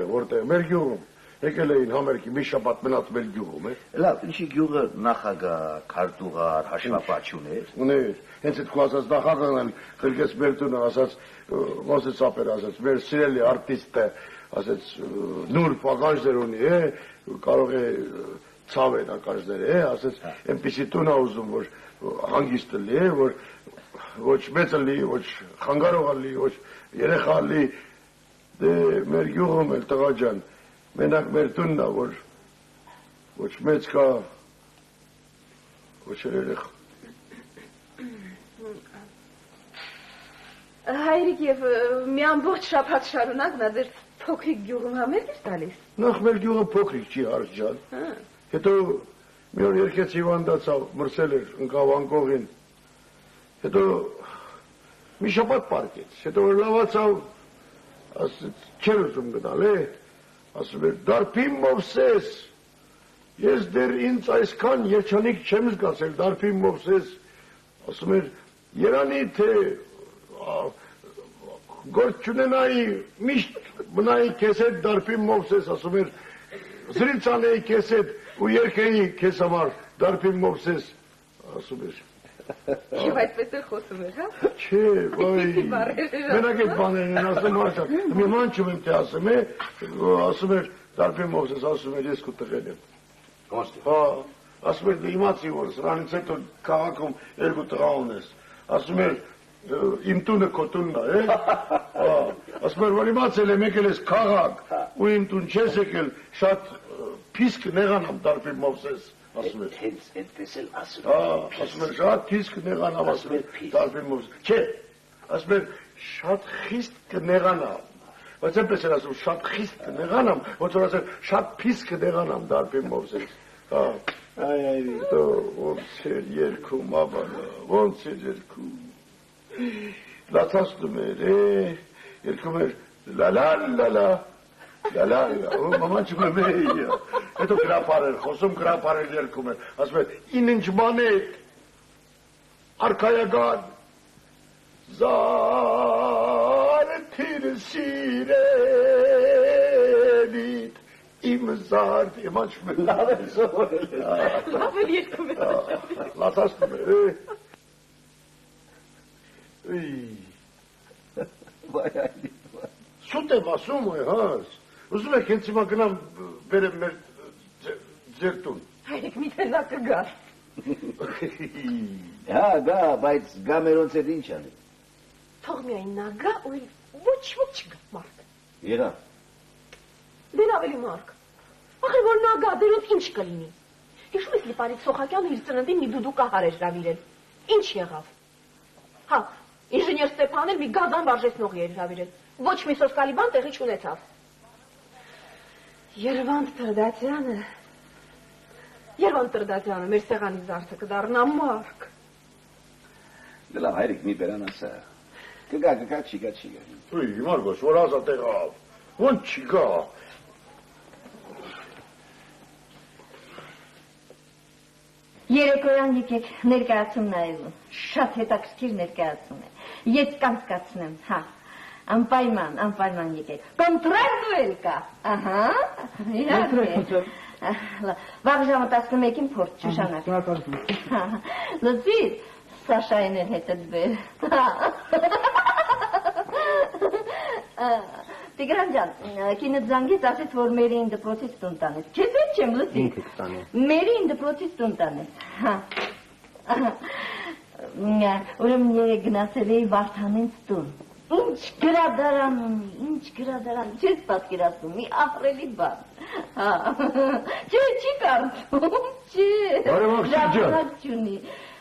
Որտեղ, մեր գյուղում, եկել էին համերգի, մի շաբաթ մնաց մեր գյուղում, Լավ, ինչի գյուղը նախագահ, քարտուղար, հաշվապահ չուներ։ Ուներ, հենց այդ քո ասած նախագահն էլ գրկեց մեր տունը, ասաց, Մոսես Սապեր ասաց, մեր սիրելի արտիստը, ասաց, նուրբ ականջներ ունի, կարող է ցավեն ականջներ, ասաց, այնպիսի տուն է ուզում, որ հանգիստ լի, որ ոչ մեծ լի, ոչ խանգարող լի, ոչ երեխա լի, դե մեր գյուղում էլ տղա ջան, մենակ մեր տունն է, որ ոչ մեծ կա, ոչ երեխա։ Հայրիկ և մի ամբողջ շաբաթ շարունակ նա ձեր փոքրիկ գյուղում համերգ էր տալիս։ Նախ մեր գյուղը փոքրիկ չի, Հարս ջան։ Հետո մի օր երկեց հիվանդացավ, մրսել էր, ընկավ անկողին։ Հետո մի շաբաթ պարկեց, հետո որ լավացավ, ասեց, չեր ուզում գնալ, ասում էր, Դարբին Մովսես, ես դեռ ինձ այսքան երջանիկ չեմ զգացել, Դարբին Մովսես, ասում էր, երանի թե գործ չունենայի, միշտ մնայի քեզ հետ Դարբին Մովսես, ասում էր, զրից անեի քեզ հետ ու երկեի քեզ համար Դարբին Մովսես, ասում էր։ Եվ այդպես էլ խոսում էր, հա։ Չէ, ոյ, մենակ այդ բաներն են ասում հարցակ, մի մանչում եմ թե ասում էր Դարբին Մովսես, ասում էր ես քո տղեն եմ։ Հա, ասում էր իմացի որ սրանից հետո քաղաքում երկու տղա ունես, ասում էր իմ տունը քո տունն է, ասում էր որ իմացել եմ եկել ես քաղաք ու իմ տուն չես եկել, շատ փիսկ նեղանամ Դարբին Մովսես, ասում էր։ Հենց այդպես էլ ասում ասում էր շատ փիսկ նեղանամ, ասում էր Դարբին Մովսես, չէ, ասում էր շատ խիստ կնեղանամ, բայց այնպես էր ասում շատ խիստ կնեղանամ, ոնց որ ասել շատ փիսկ կնեղանամ Դարբին Մովսես, Այ դո ոնց էր երգում ավանը, ոնց էր երգում։ Լացածում էր, երգում էր լալալալա, լալալա, մաման չգում էի, հետո գրապար էր, խոսում գրապար էր երգում էր, ասում էր, ինինչ մանետ, արքայական, զարդիր սիրենիտ, իմ զարդ, իմ անչում է, լավ էր սովորել էր, լավ էր երգում էր, լացածում էր, Սուտ եմ ասում է, հաս, ուզում եք հենց հիմա գնամ բերեմ մեր ձեր տուն։ Հայրիկ միթե նա կգար։ Հա, գա, բայց գա մերոնց հետ ինչ անի։ Թող միայն նա գա ու ոչ չգա մարդ։ Երա։ Դեն ավելի մարդ։ Ախր որ նա գա, դերոց ինչ կլինի։ Հիշում ես Լիպարիկ Սոխակյանը իր ծննդին մի դուդուկահար էր հրավիրել։ Ինչ եղավ։ Հա, ինժեներ Ստեփանն մի գազան վարժեցնողի էր հրավիրել։ Ոչ մի սոսկալի բան տեղի չունեցավ։ Երևանդ Տրդատյանը մեր սեղանի զարդը կդառնա մարկ։ Դե լավ, հայրիկ մի բերան ասա։ Կգա, չիգա։ Ուй, Մարգոս, որ ազատ եղավ, ոնց չիգա։ Երեկոյան եկեք ներկայացում նայելու, շատ հետաքրքիր ներկայացում է, ես կանցկացնեմ, հա, անպայման եկեք, կոնտրակտ էլ կա, ահա, իհարկե, վաղ ժամը 11-ին փորձ շուշանակ, լծիր, Սաշային էլ հետդ բեր, Տիգրան ջան, կինդ զանգեց, ասեց, որ Մերիին դպրոցից տուն տանես, քեզ էլ չեմ լծի, Մերիին դպրոցից տուն տանես, ուրեմն երեք գնացել էի Վարդանից տուն, ինչ գրադարան ունի, չես պատկերացնում, մի ահռելի բան, չի կարծում, ժամանակ չունի,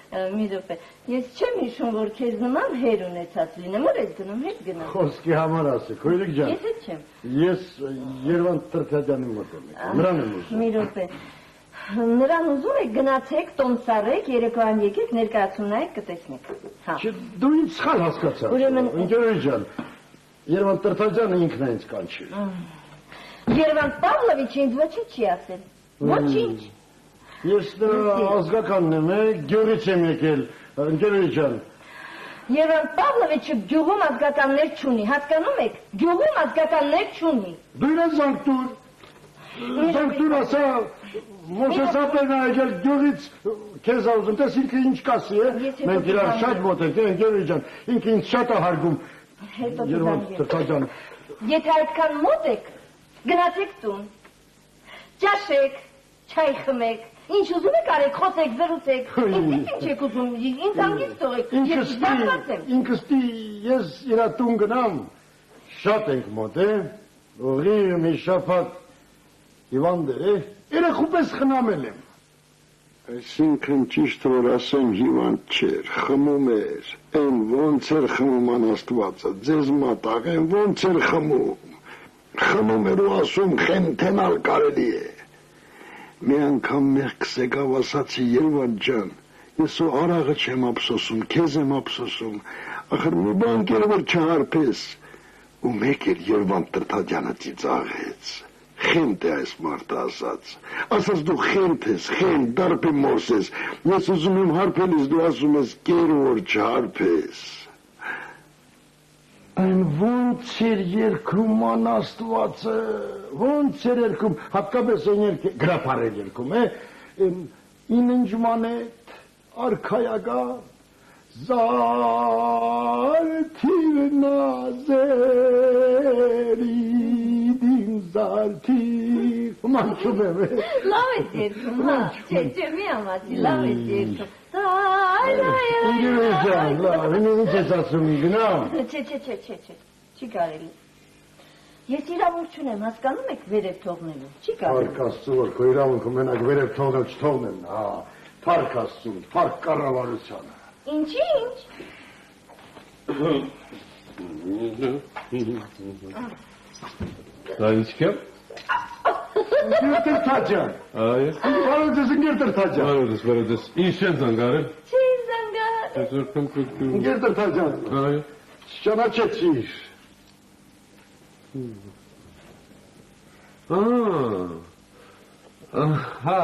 մի րոպե, ես չեմ հիշում, որ քեզ նման հեր ունեցած լինեմ, որ ես գնում, հետ գնամ։ Խոսքի համար ասեք, հույրիկ ջան։ Ես էլ չեմ։ Ես Երևան Տրդատյանի մոտ եմ, նրան եմ ուզում։ Մի րոպե, նրան ուզում եք գնացեք, տոմսարեք, երեկոյան եկեք, ներկայացում նայեք, կտեսնեք։ Դու ինձ սխալ հասկացա։ Ընկերոջ ջան, Երևան Տրդատյանը ինքն է ինձ կանչել։ Երևան Պավլովիչը ինձ ոչինչ չի ասել։ Ոչինչ։ Ես նրա ազգականն եմ, գյուղից եմ եկել, ընկերոջ ջան։ Երևան Պավլովիչը գյուղում ազգականներ չունի, հասկանում եք, գյուղում ազգականներ չունի։ Դու իրեն զանգտուր ասա, Մոսեսապերն է եկել գյուղից քեզ ուզում, տես ինքը ինչ կասի է, մենք իրար շատ մոտ ենք, ընկերոջ ջան, ինքը ինձ շատ է հարգում, Երևան Տրդատյան։ Եթե այդքան մոտ եք, գնացեք տուն, ճաշեք, չայ խմեք, ինչ ուզում եք արեք, խոսեք, զրուցեք, ինձ ինչ եք ուզում, ինձ անգից տողեք, ես զանգված եմ։ Ինքստի ես իրա տուն գնամ, շատ ենք մոտ է, ուղի մի շապատ հիվանդ է, երեխուպես խնամել եմ։ Այսինքն ճիշտ որ ասեմ հիվանդ չէր, խմում էր, են ոնց էր խմում անաստվածը, ձեզ մատաղ են ոնց էր խմում էր ու ասում խենթենալ կարելի է։ Մի անգամ մեղքս եկավ ասացի Երևան ջան, ես ու արաղը չեմ ափսոսում, քեզ եմ ափսոսում, ախր մի բան կեր որ չհարփես, ու մեկ էր Երևան Տրդատյանը ծիծաղեց, խենթ է այս մարդը ասաց դու խենթ ես, խենթ, դարպի մոս ես, ես ուզում եմ հարփելիս դու ասում ես կեր որ չհարփես։ Այն ոնց էր երգում անաստվածը, ոնց էր երգում, հատկապես այն գրապար էր երգում, ինինչ մանետ, արքայական, զարդիր նազերի, դին զարդիր, մանչում եմ Լավ ես երգում, հա, չէ, մի ամացի, լավ ես երգում, Ինգիրոջ ջան, լավ, ինչ ես ասում գնամ։ Չէ, չի կարելի։ Ես իրավունք չունեմ, հասկանում եք վերև թողնելու, չի կարելի։ Փառք Աստծո, որ քո իրավունքը մենակ վերև թողնել չթողնեն, հա, փառք Աստծո, փառք կառավարությանը։ Ինչի՞։ Դա ինչ կա։ Թաջան։ Այո։ Բարոդես ինգերտեր Թաջան։ Բարոդես։ Ինչ են զանգարել։ Չի զանգար։ Այսօր քնքուք։ Ինգերտեր Թաջան։ Այո։ Ճանաչեցիր։ Հա,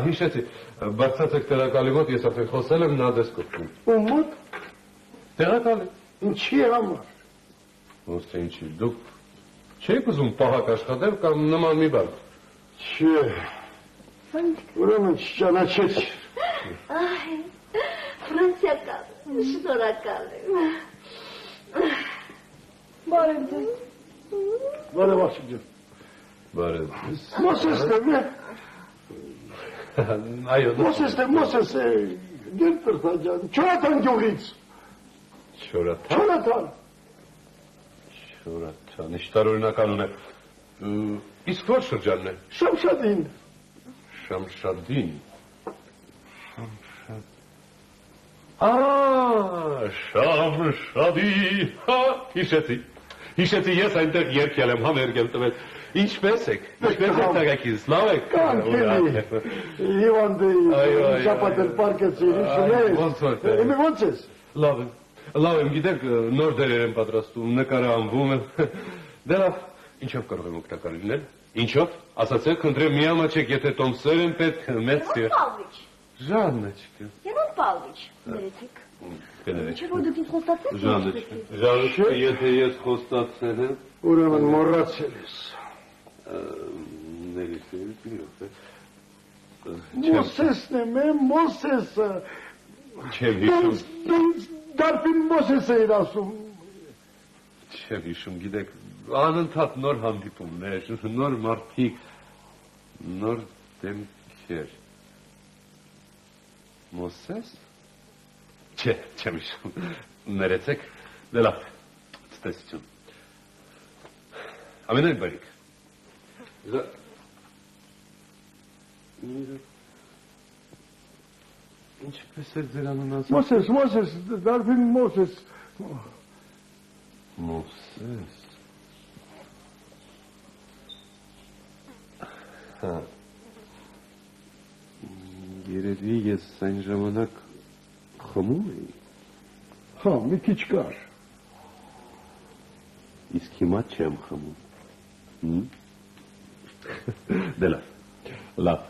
հիշեցի։ Բարձրացեք տեղակալի մոտ, ես արդեն խոսել եմ, նա դες կոչում։ Ում մոտ։ Տեղակալի։ Ինչի համար։ Ոնց թե ինչի, դուք չեք ուզում պահակ աշխատել կամ նման մի բան։ Չէ։ Ուրեմն չճանաչեցիր։ Այ, ֆրանսիական, շնորհակալ եմ։ Բարև ձեզ։ Բարև աղջիկ։ Բարև։ Մոսեսն է։ Այո, Մոսես է։ Ինգերտեր Թաջան, Չորաթան գյուղից։ Չորաթան, ինչ տարօրինական է։ Իսկ որ շրջանն է։ Շամշադին։ Շամշադին։ Շամշադի, հա, հիշեցի, ես այնտեղ երկել եմ, համերգ եմ տվել, ինչպես եք տղեկից, լավ եք։ Կանքելի, հիվանդի, շապատել պարկեցիր, ոնց ես։ Լավ եմ, գիտեք, նոր դերեր եմ պատրաստում, նկարը անվում եմ, դե լավ, ինչով կարող եմ օգտակար լինել, ինչով, ասացեք, խնդրեմ միամաչեք, եթե տոմսեր եմ պետք, մեծ սիրտ։ Պավլիչ։ Ժաննեչկա։ Երան Պավլիչ, ներեցեք։ Չէ՞ որ դուք ինձ խոստացեք։ Ժաննեչկա, եթե ես խոստացել եմ։ Ուրեմն մոռացել ես։ Մոսեսն եմ, Մոսեսը։ Չեմ հիշում։ Դարբին Մոսես էիր ասում։ Չեմ հիշում, գիտեք, անընդհատ նոր հանդիպումներ, նոր մարդիկ, նոր դեմքեր։ Մոսես։ Չեմ հիշում, ներեցեք, դե լավ, ցտեսություն։ Ամենայն բարիք։ Ինչպես էր ձեր անունը ասում։ Մոսես, դարբին Մոսես։ Մոսես։ Հա։ Երևի ես այն ժամանակ խմում էի։ Հա, մի քիչ կար։ Իսկ հիմա չեմ խմում։ Դե լավ,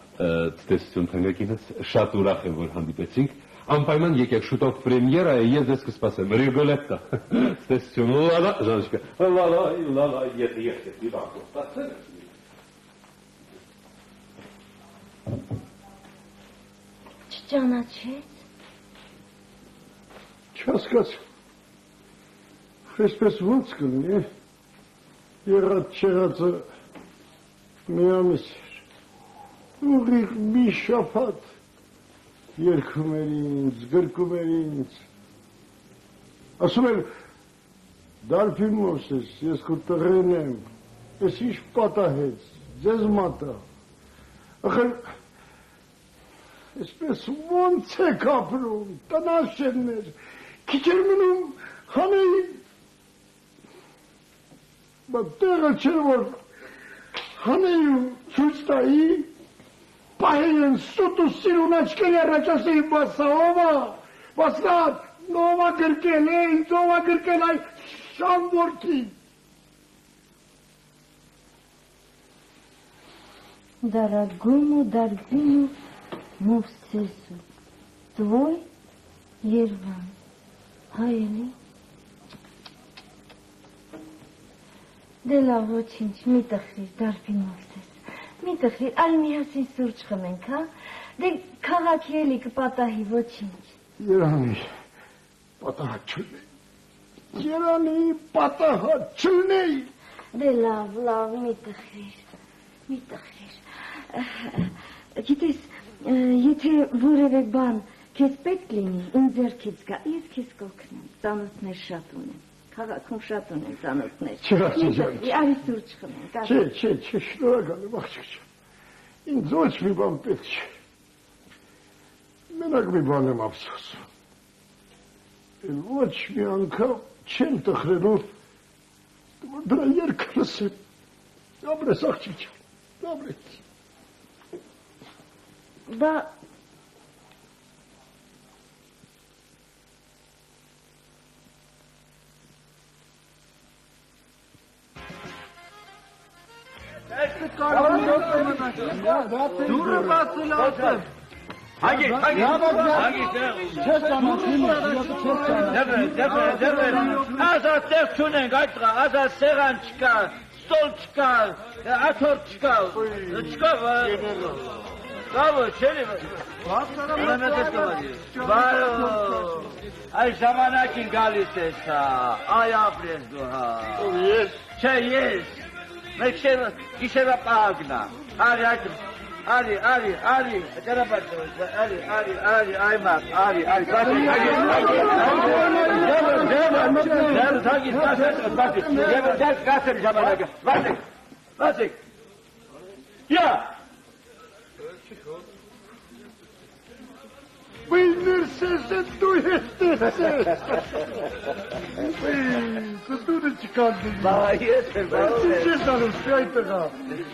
ցտեսություն թանկագինս, շատ ուրախ եմ, որ հանդիպեցինք, անպայման եկեք շուտով պրեմիերա է, ես ձեզ կսպասեմ, Ռիգոլետտա, ցտեսություն, լալա, Ժաննեչկա, լալա, եթե մի բան խոստացել ես։ Չճանաչեց։ Չհասկացա։ Այսպես ոնց կլինի, եղած չեղածը մի ամիս էր, ուղիղ մի շաբաթ երգում էր ինձ, գրկում էր ինձ, ասում էր, դարբին Մոսես, ես քո տղեն եմ, ես ինչ պատահեց, ձեզ մատա, ախր, այսպես ոնց եք ապրում, տնաշերներ, քիչ էր մնում հանեի, բայց տեղը չէր, որ հանեի ու ցույց տայի, պահեին սուտ ու սիրուն աչքերի առաջ ասեի, բասա ովա, բասա, նովա գրկել է, ինձ ովա գրկել այ շամվորքի։ Дорогому Дарбину Мовсесу, твой Ерван. Հայելի։ Դե լավ, ոչինչ, մի տխրիր, Դարբին Մովսես, մի տխրիր, այլ միասին սուրճ խմենք, հա, դե քաղաքի էլի կպատահի, ոչինչ։ Երանի, պատահա չլնեի, Երանի, պատահա չլնեի։ Դե լավ, մի տխրիր, գիտես, եթե որևէ բան քեզ պետք լինի, իմ ձեռքից գա, ես քեզ կօգնեմ, ծանոթներ շատ ունեմ, քաղաքում շատ ունեմ ծանոթներ։ Արի սուրճ խմենք։ Չէ, շնորհակալ եմ, աղջիկ ջան։ Ինձ ոչ մի բան պետք չէ։ Մենակ մի բան եմ ափսոսում։ Ոչ մի անգամ չեմ տխրելու դրա երգը լսել։ Ապրես աղջիկ ջան, Dobrec. Բա Դուրը բացել ասել։ Հագի։ Դեպր։ Ազատ տեղ չունենք այդ տղա, ազատ սեղան չկա, ստոլ չկա, աթոռ չկա, Կավը, չելի։ Այս ժամանակին գալիս ես հա, այ ապրես դու հա։ Ես։ Չէ, ես։ Մեկ գիշերը պահագնա, Արի, ջարապար, այ մարդ, արի, կասեմ ժամանակը, վասեք, յա, Բույներսես է դու եստես ես։ Դուրը չկանդի։ Բա ես եմ, Ես ես անում սյայ տղա։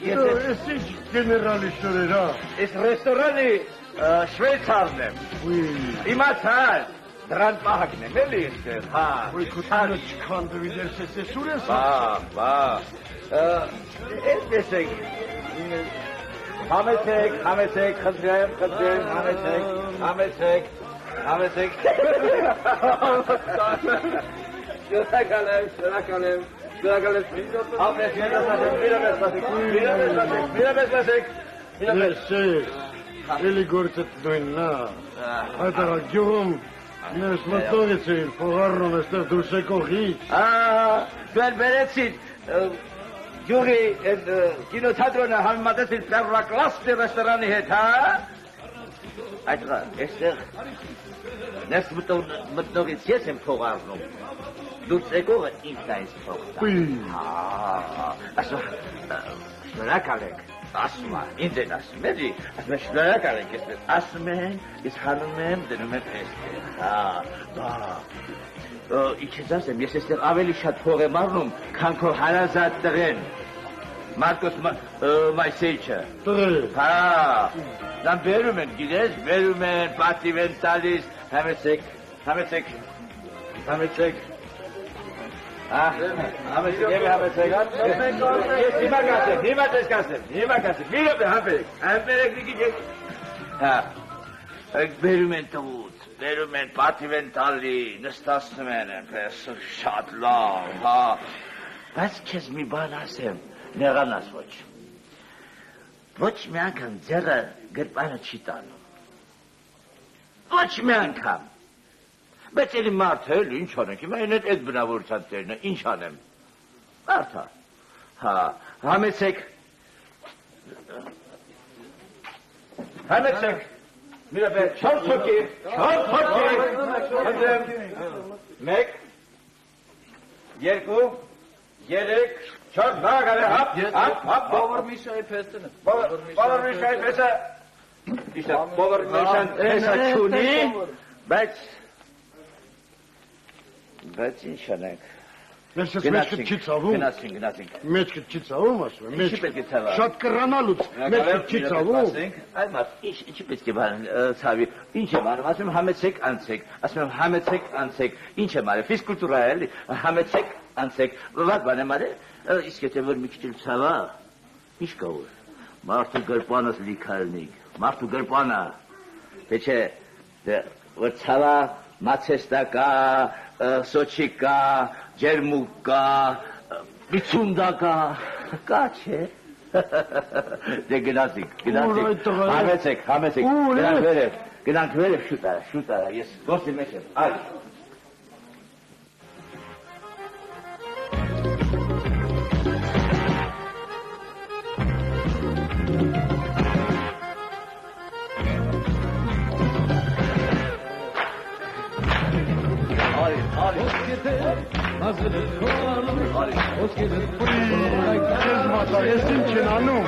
Ես ինչ գեներալի շորեր, հա։ Ես ռեստորանի շվեյցարն եմ։ Իմացար, դրան պահակն եմ, էլի եստեղ, հա։ Քութանը չկանդվի դերսես ես ուր ես։ Բա, ես տեսեք, Համեցեք, խնդրեմ, համեցեք։ Շնորհակալ եմ։ Ես էլի գործը դույնն է։ Այդ արա գյուղում ես մտողից էին, փողարնում եստեղ դուրս եկողից։ Դու էլ բերեցին, Յուղի կինոթատրոնը համեմատեցին պրավրակլասնի ռեստորանի հետ, հա? Այդ գա, եստեղ ներս մտնողից ես եմ փող առնում, դուրս եկողը ինքն այս փողն է։ Ասում, շնորհակալ եք, ասում է, ինձ են ասում, էլի, ասում է, շնորհակալ եք, ասում են, ես հանում եմ, դնում եմ էստեղ, հա, բա, Իչեզ ասեմ, ես եստեղ ավելի շատ փող եմ առնում, քան քո հարազատ տղեն, Մարկոս Մայսեիչը։ Տղեն։ Հա, դան բերում են, գիտես, բերում են, պատիվ են տալիս, համեցեք, Ես հիմա կասեմ, մի ռոպե համբերեք, հա, բերում են տղուց, բերում են, պատիվ են տալի, նստացնում են, այնպես շատ լավ, հա, բայց քեզ մի բան ասեմ, նեղանաս ոչ մի անգամ ձեռը գրպանը չի տանում, ոչ մի անգամ, բայց էլի մարդ էլ, ինչ անենք, հիմա այդ բնավորության տերն է, ինչ անեմ, մարդ հա, համեցեք, մի ռոպե, 4 հոգի, խնդրեմ, 1, 2, 3, 4, բաղաղալե, հապ, Բովր Միշայի փեստն է։ Բովր Միշայի փեսը, Բովր Միշան փեսը չունի, բայց ինչ անենք։ Ես մեջքդ չի ցավում։ Գնացինք։ Մեջքդ չի ցավում, ասում եմ, Ինչի պետք է ցավա։ Շատ կռանալուց, մեջքդ չի ցավում։ Այ մարդ, ինչի պետք է ցավի։ Ինչ եմ անում, ասում եմ համեցեք, անցեք, ասում եմ համեցեք, անցեք։ Ինչ եմ արել, ֆիզկուլտուրա է, էլի, համեցեք, անցեք։ Ված բան եմ արել, իսկ եթե որ մի քիչ էլ ցավա, ինչ կա որ։ Մարդու գրպանս լիքալնիկ, մարդու գրպանը։ Թե չէ, որ ցավա մացեստա կա, սոչի կա, ջերմուկ կա, բիցունդա կա, չէ։ Դե գնացինք, համեցեք, գնանք վերև, շուտ արա, ես գործի մեջ եմ, այլ։ Ես ինչ են անում։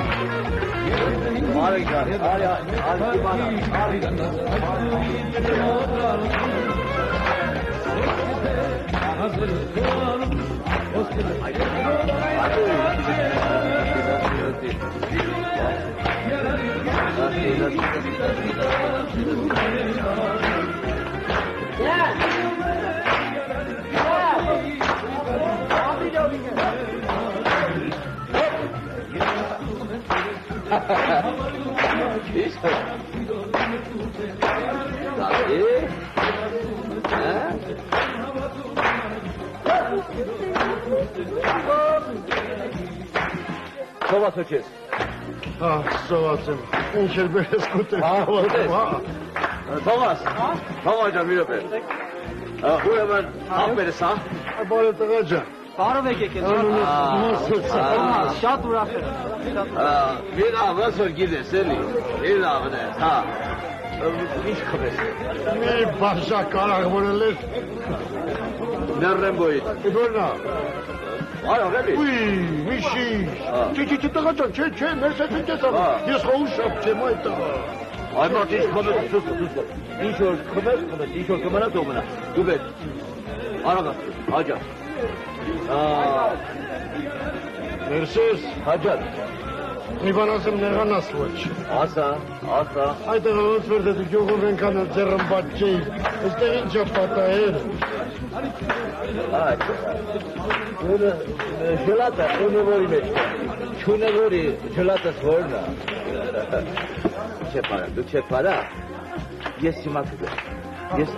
Իսկ Դատի Սովաս ոչես Սովաս եմ Ինչ էլ բերես կուտել Սովաս ջան մի րոպե Ուրեմն աղբերս հա Բարը տղա ջան Բարով եք եկել Շատ ուրախ եմ Մի լավ ասոր գիտես էլի Մի լավն է հա Ինչ խվես Մի բաշակ կարաղ որել ես Ներրեմբոյիտ Իդորնա Այո, ռեպի Ուի, մի շիշ Չի տղա ջան, չէ, ներս ես ինչ ես աղ Ես խողու շապ չեմ այդ տղա Այ մարդ ինչ խմես, ինչ որ խմես, ինչ որ կմնա թող մնա Դու բեր Արագ հաջա Ներսես Հաջա Մի բան ասեմ նեղանաս ոչ Ասա Այդ ոնց որ դու գյուղով ենքան ձեռմբաց չէի Այստեղ ինչ է պատահել Ժլատը ունևորի մեջ Չունևորի ժլատս որն է Չէ պարա, դու չէ պարա Ես հիմա կգամ Ես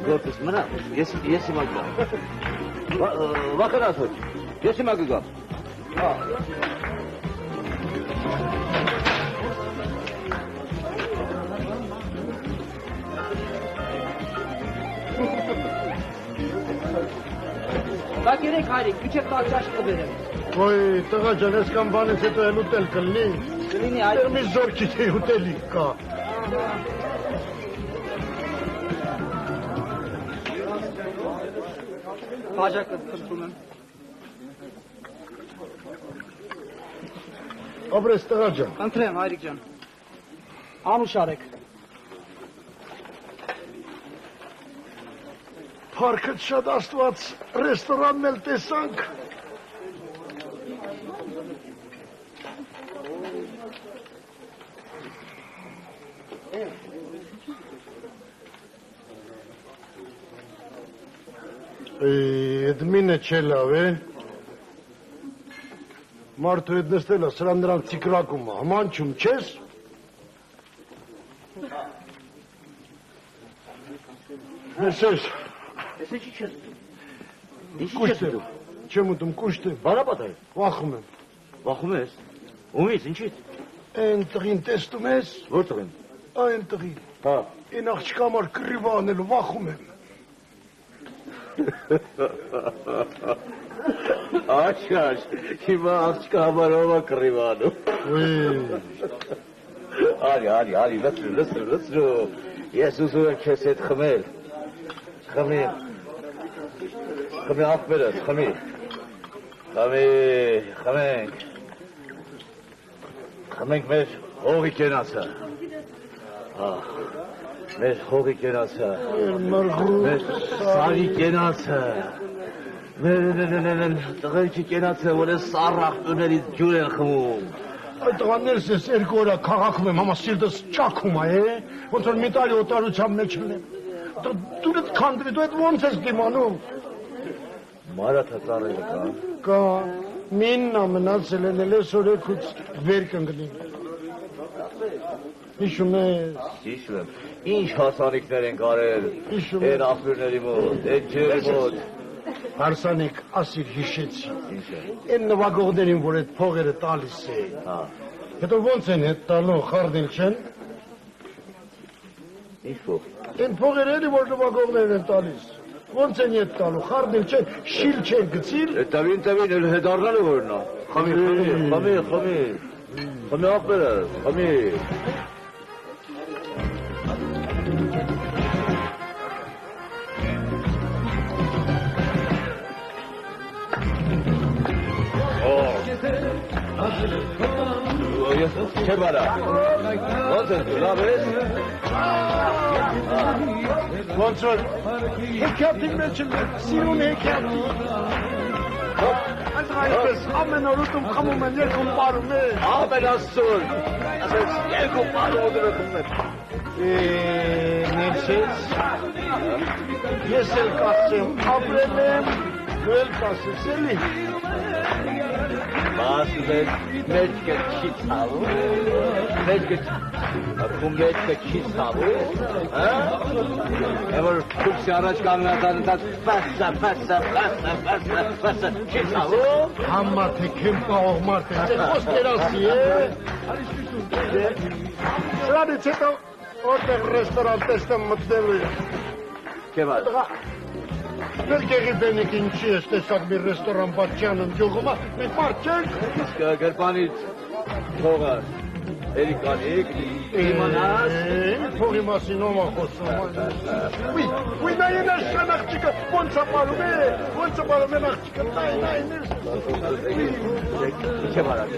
գործս մնա Ես հիմա կգամ Վախենաս ոչ Ես հիմա կգամ Դա գերեք հայրիկ, միջև տաճաշ կբերեմ Ոյ, տղա ջան, ես կամ բանից հետո էլ ուտել կլնի Կլինի Դեր մի զորքի թե ուտելի կա Բաժակը խնդրում եմ Ապրես տղա ջան Ընտրեմ հայրիկ ջան Անուշարեք Փառքդ շատ աստված ռեստորանն էլ տեսանք Էդմինը չէ լավ է Մարդու հետ նստել է սրա նրան ծիկրակում է հմանչում չես Ներսես Ես ինչի չես Կուշտ եմ Չեմ ուտում կուշտ եմ Բարապատ այ Վախում եմ Վախում ես Ումից ինչից Այն տղին տեսնում ես Որ տղին Այն տղին Հա Այն աղջկա մար կռիվա անելու վախում եմ Աշաշ Հիմա աղջկա համարով է կռիվանում Արի լսրու Ես ուզում եմ քեզ հետ խմել Խմի աղբերս, խմենք մեր հողի կենացը Մեր հողի կենացը Մեր սարի կենացը Մեր տղերքի կենացը, որ ես սառախ տուներից ջուր են խմում Այդ տղաներս ես երկու օրա քաղաքում եմ, համա սիրտս ճաքում է, ոնց որ մի տարի օտարության մեջ ունեմ Դու այդ քանդվի, դու այդ ոնց ես դիմանում Մարաթա ծառերը կա Կա, միննա մնացել են էլ ես օրեքուց վեր կընգնին Հիշում ես Հիշում եմ, ինչ հասանիքներ են կարել Են աղբյուրների մոտ, են ջերի մոտ Հարսանիք, ասիր հիշեցի Են նվագողներին, որ այդ փողերը տալիս էին Հետո ոնց են հետ տալու, խարդին չեն Ինչ փող Են փողերը էլի, որ նվագողներն են տալիս Ոնց են ետ տալու, խարդին չեն, շիլ չեն գցիլ Տավին, էլ հետարնալու որնա Խմի աղբերս, խմի Չէ բարա, ոնց ես, լավ ես Ոնց որ հեքյատի մեջ եմ, սիրուն հեքյատի Այս այդպես ամեն օր ուտում խմում են երկում պարում է Ամեն աստուն, ասես երկում պարում ուտում է խմում Ներսես, ես էլ կասեմ, ապրել եմ, դու էլ կասես էլի Basıdır, meçke çit savu. Meçke kum meçke çit savu. Ha? Ever Türkçe araç kanunlardan da passa çit savu. Amma tekim pağmar te. Hoş gelasiye. Şurada çeto orta restoran testem mutlu. Kemal. Perché bene che in cieste sa bir restoran bacciano gioco ma mi farcel. Gerpanit toga. Erikanik, limanas. Porimasino ma fosso. Oui, na yena şanakçıka. Bonça palume nakçıka.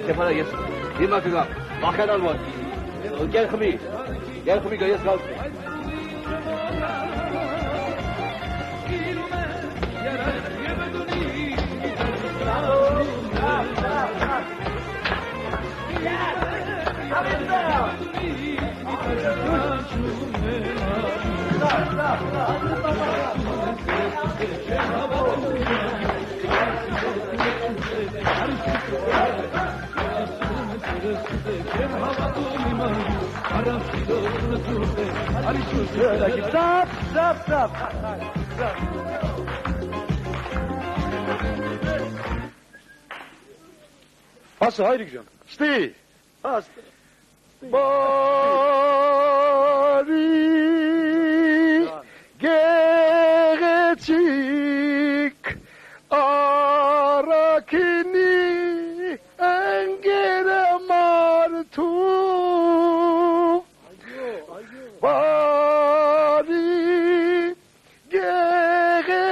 Kemal yes. Dimakıga. Bakanal var. Gel kımi gayes kalsın. Stop. Passa haydi güzel. Sti. Pas. Bari gerecek arakini engere martu. Bari gerecek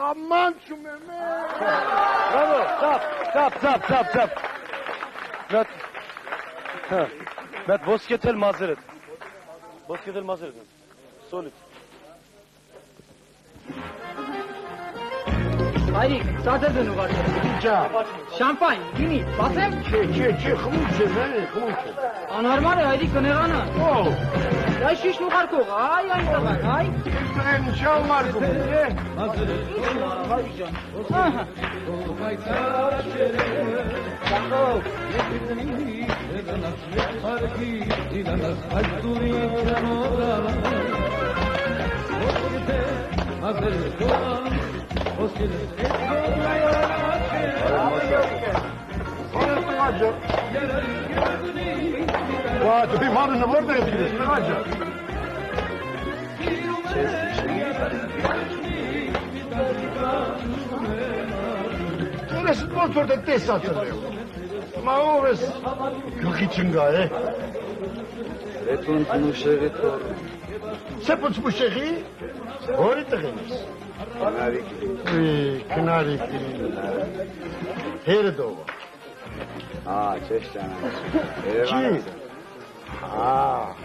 aman şu Mehmet. Bravo. Stop. Met vosketel mazeret. Solid. Hayır, zaten dönü var. Şampanya, yini, basem? Çe, xumuçe. Anormal, haydi kınerana. Oh. Ya şiş mu karko? Ay, ay. Ben şalmar kumuşe. Haydi can. Aha. Vay, tu imanını burada yapıyorsun hacı. Neresi motorda des atılıyor. Ma oves. Yok için gaye. Repun muşeri tor. Sepun muşeri. Orita gelir. Kınari. Here dova. Çeşten. Ki?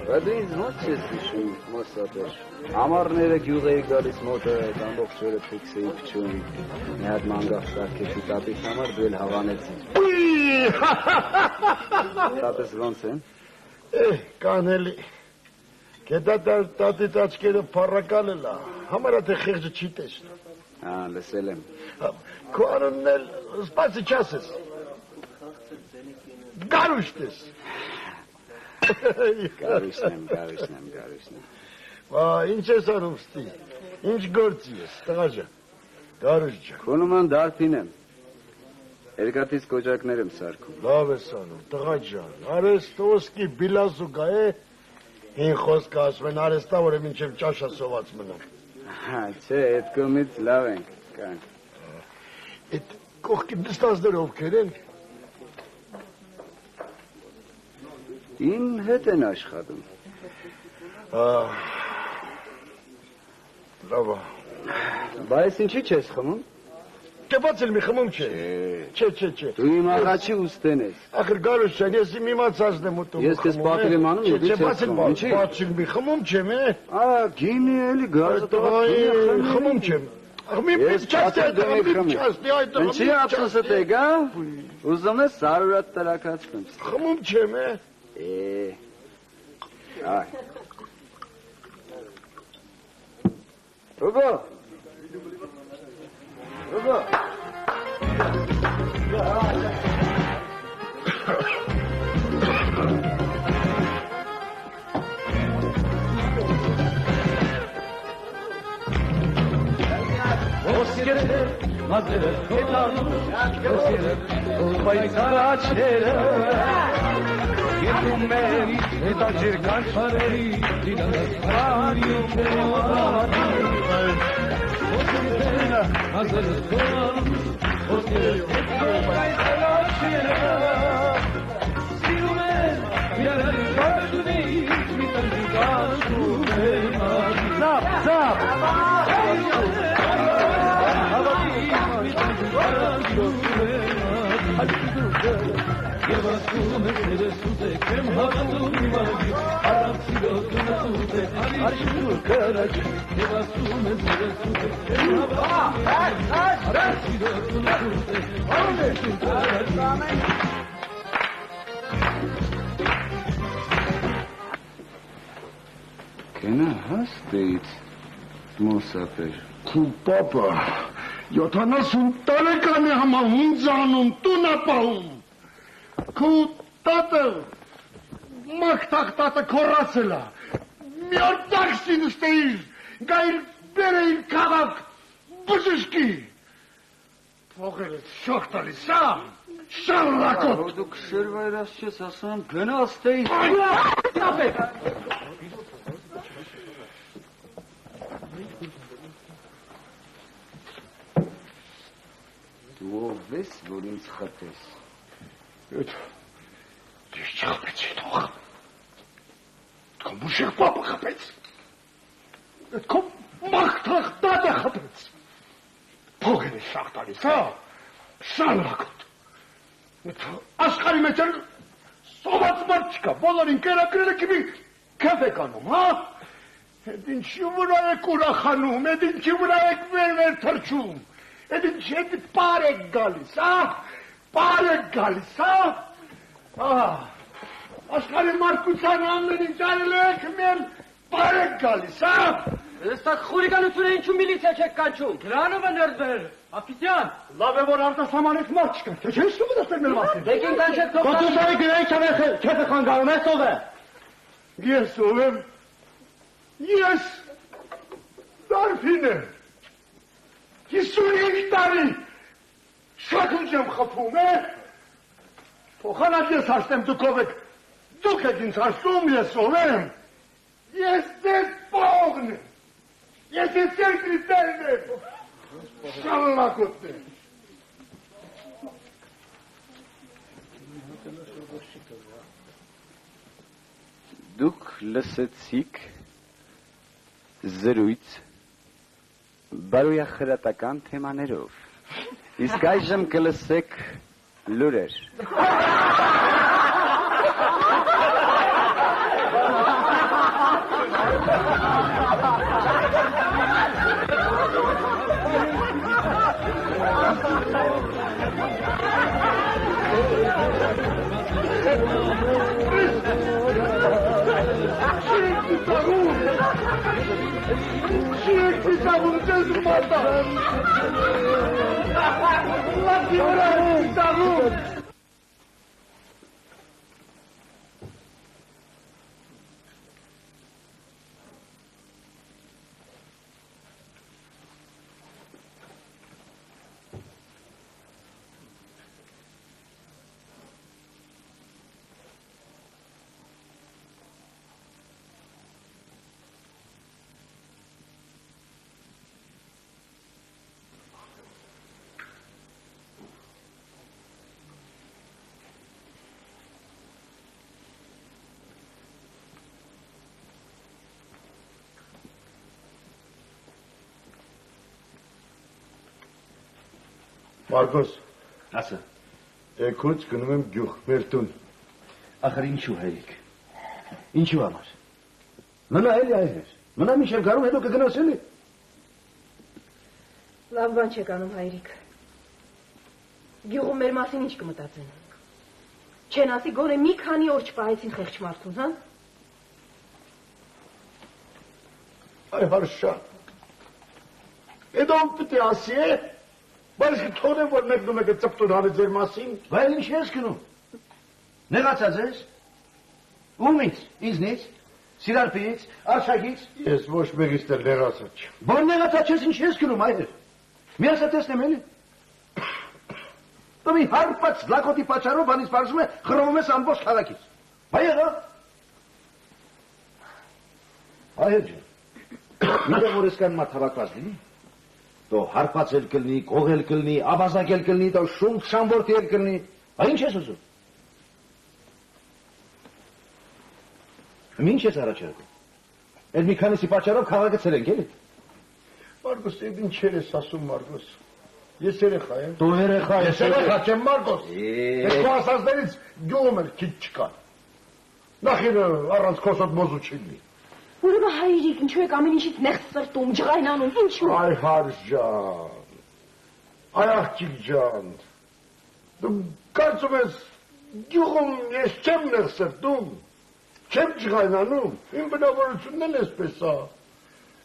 Radıyız noches düşün Mosadır. Amarnere güğeye galis motor amboksöre fikseyip çün. Nehad mangaflar keçi tabi samar bel havanetsin. Tates ronsen. Կանելի։ Կետա տատից աչքերը փառակալելա։ Համարա թե խեղճը չի տեսնի։ Լսել եմ։ Քո անունն էլ սպասի չասես։ Գարուշտ ես։ Գարուշն եմ։ Վա, ինչ ես անում ստի։ Ինչ գործի ես, տղա ջան։ Գարուշ ջան։ Քոնոման դարբին եմ։ Երկաթից կոճակներ եմ սարքում։ Լավ ես անում, տղա ջան։ Արեստոսկի բիլասու գա է։ Հին խոսքը ասում են արեստա, որը մինչև ճաշա սոված մնա։ Չէ, այդ կողմից լավ ենք կան։ Այդ կողքի դստազները ովքեր են։ Իմ հետ են աշխատում։ Լավ։ Բայց ինչի չես խմում։ Կեպած էլ մի խմում չէ։ Չէ։ Դու իմ առաջի ուստեն ես։ Ախր Գարուշ ջան, ես իմ իմացածն եմ ուտում։ Ես քեզ պատիվ եմ անում, չէ, բացիկ մի խմում չեմ, է։ Գինի էլի գազը խմում չեմ։ Մի Ինչի ափսոսդ է գա։ Ուզում ես սարուրատ տրակացնեմ։ Խմում չեմ, է։ Այ։ Ռուբո։ Կենա հաստեից մոսապեր քու պապա 70 տարեկան է համա հունձանում տուն ապահում քու տատը մակտակ տատը քորացել է մի օր տաքսին ուստեիր գայր բերեիր քաղաք բժշկի փողերը շոք տալիս է շարունակոտ դուք շերվայրած չես ասում գնա աստեի Դու ով ես, որ ինձ խտես։ Ես չխպեցի թող։ Քո մուշիկ պապը խպեց։ Քո մախտախ տատը խպեց։ Փողերը շաղ տալիս, հա։ Շարունակոտ։ Աշխարհի մեջ սոված մարդ չկա, բոլորին կերակրել եք մի քաֆե կանում, հա։ Էդ ինչի վրա եք ուրախանում, էդ ինչի վրա եք վեր թռչում։ Էդ ինչի էդ պար եք գալիս, հա։ Պար եք գալիս, հա։ Աշխարհի մարդկության ամեն ինչ արել եք, մեր պար եք գալիս, հա։ Այստեղ խորիգանությունը ինչու միլիցիա չեք կանչում։ Դրանով է ներդրել։ Ապիսյան, լավ է որ արտասահմանից մարդ չկա, թե չես ու մտածել մեր մասին։ Դեկին կանչեք թող։ Կոթուսարի գրային չեփը խանգարում ես ով է։ Ես ով եմ։ Ես Դարփին եմ։ 55 տարի շատ ուժ եմ խփում, է։ Փոխանակ ես հաշտեմ դուք ով եք։ Դուք եք ինձ հաշտում, ես ով եմ։ Ես ձեզ փողն եմ։ Ես երկրի տերն եմ։ Շարունակոտ եմ։ Դուք լսեցիք զրույց բարոյախրատական թեմաներով։ Իսկ այժմ կլսեք լուրեր։ Մարկոս, ասա, եկոց գնում եմ գյուղ, մեր տուն։ Ախր ինչու հայրիկ, ինչու համար, մնա էլի այրեր, մնա միշև գարում հետո կգնաս էլի։ Լավ բան չեք անում հայրիկ, գյուղում մեր մասին ինչ կմտածեն, չեն ասի գոնե մի քանի օր չպահեցին խեղճ մարդուն, հա։ Այ հարշա, էդ ով պտի ասի է, Բայց թողնեմ, որ մեկնում եք ծպտուն հանի ձեր մասին։ Բայց ինչ ես գնում։ Նեղացած ես։ Ումից, ինձնից, Սիրարպից, Արշակից։ Ես ոչ մեկից էլ նեղացած չեմ։ Որ նեղացած ես ինչ ես գնում այր։ Մի ասա տեսնեմ էլի։ Դու մի հարբած լակոտի պատճառով բանից բարձում է խռովում ես ամբողջ քաղաքից։ Բայ եղա։ Այր ջան։ Միտեղ որ ես կան մատ հավաքված լինի։ Դու հարբած էլ կլնի, կողել կլնի, աբազակ էլ կլնի, դու շունչ շամբորտի էլ կլնի։ Այ ինչ ես ուզում։ Ինչ ես առաջարկում։ Էլ մի քանիսի պատճառով քաղաքը ցրենք էլի։ Մարգոս, ինչեր ես ասում Մարգոս։ Ես երեխա եմ։ Դու երեխա ես։ Ես երեխա չեմ Մարգոս։ Ես քո ասածներից գյուղում էլ քիչ չկա։ Նախին առանց քոսոտ մոզու չի լինի։ Ուրեմն հայրիկ, ինչու եք ամեն ինչից նեղս սրտում, ջղայնանում, ինչու։ Այ հարս ջան։ Այ աղջիկ ջան։ Դու կարծում ես գյուղում ես չեմ նեղս սրտում։ Չեմ ջղայնանում։ Իմ բնավորությունն էլ էսպես է։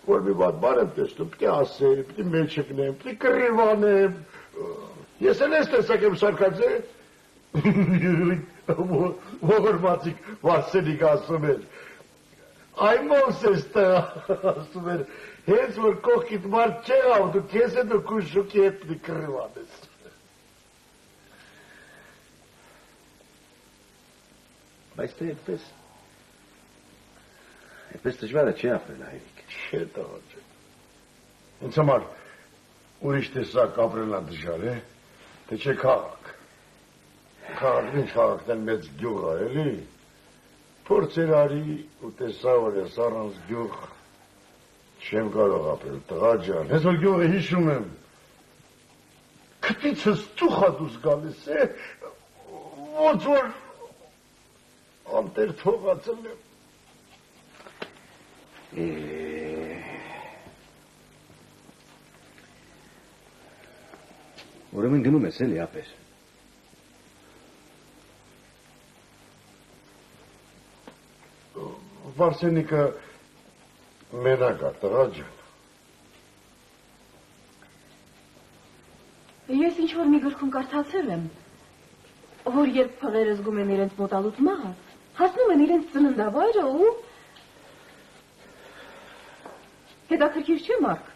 Որ մի բան եմ տեսնում, պիտի ասեմ, պիտի մեջ եկնեմ, պիտի կռիվանեմ։ Ես էլ ես տեսակ եմ սարկած է։ Ողորմածիկ Վարսենիկ ասում էր։ Այ մոնսես տա, ասում էր, հենց որ կողքիդ մարդ չեղավ, դու քեզ է դու քույր շուկի հետ պիտի կռիվանես։ Բայց թե այդպես դժվար է չի ապրել հայրիկ։ Չէ տղա ջան։ Ինձ համար ուրիշ տեսակ ապրելն է դժվար է, թե չէ քաղաք։ Քաղաքն ինչ քաղաքն էլ մեծ գյուղ է, էլի։ Փորձեր արի ու տեսա որ ես առանց գյուղ չեմ կարող ապրել, տղա ջան։ Ես որ գյուղը հիշում եմ։ Քտիցս ծուխա դուս գալիս է, ոնց որ անտեր թողածել եմ։ Ուրեմն գնում ես էլի ապեր։ Վարսենիկը մենակ է, տղա ջան։ Ես ինչ-որ մի գրքում կարդացել եմ, որ երբ փղերը զգում են իրենց մոտալուտ մահը, հասնում են իրենց ծննդավայրը ու հետաքրքիր չէ Մարկ։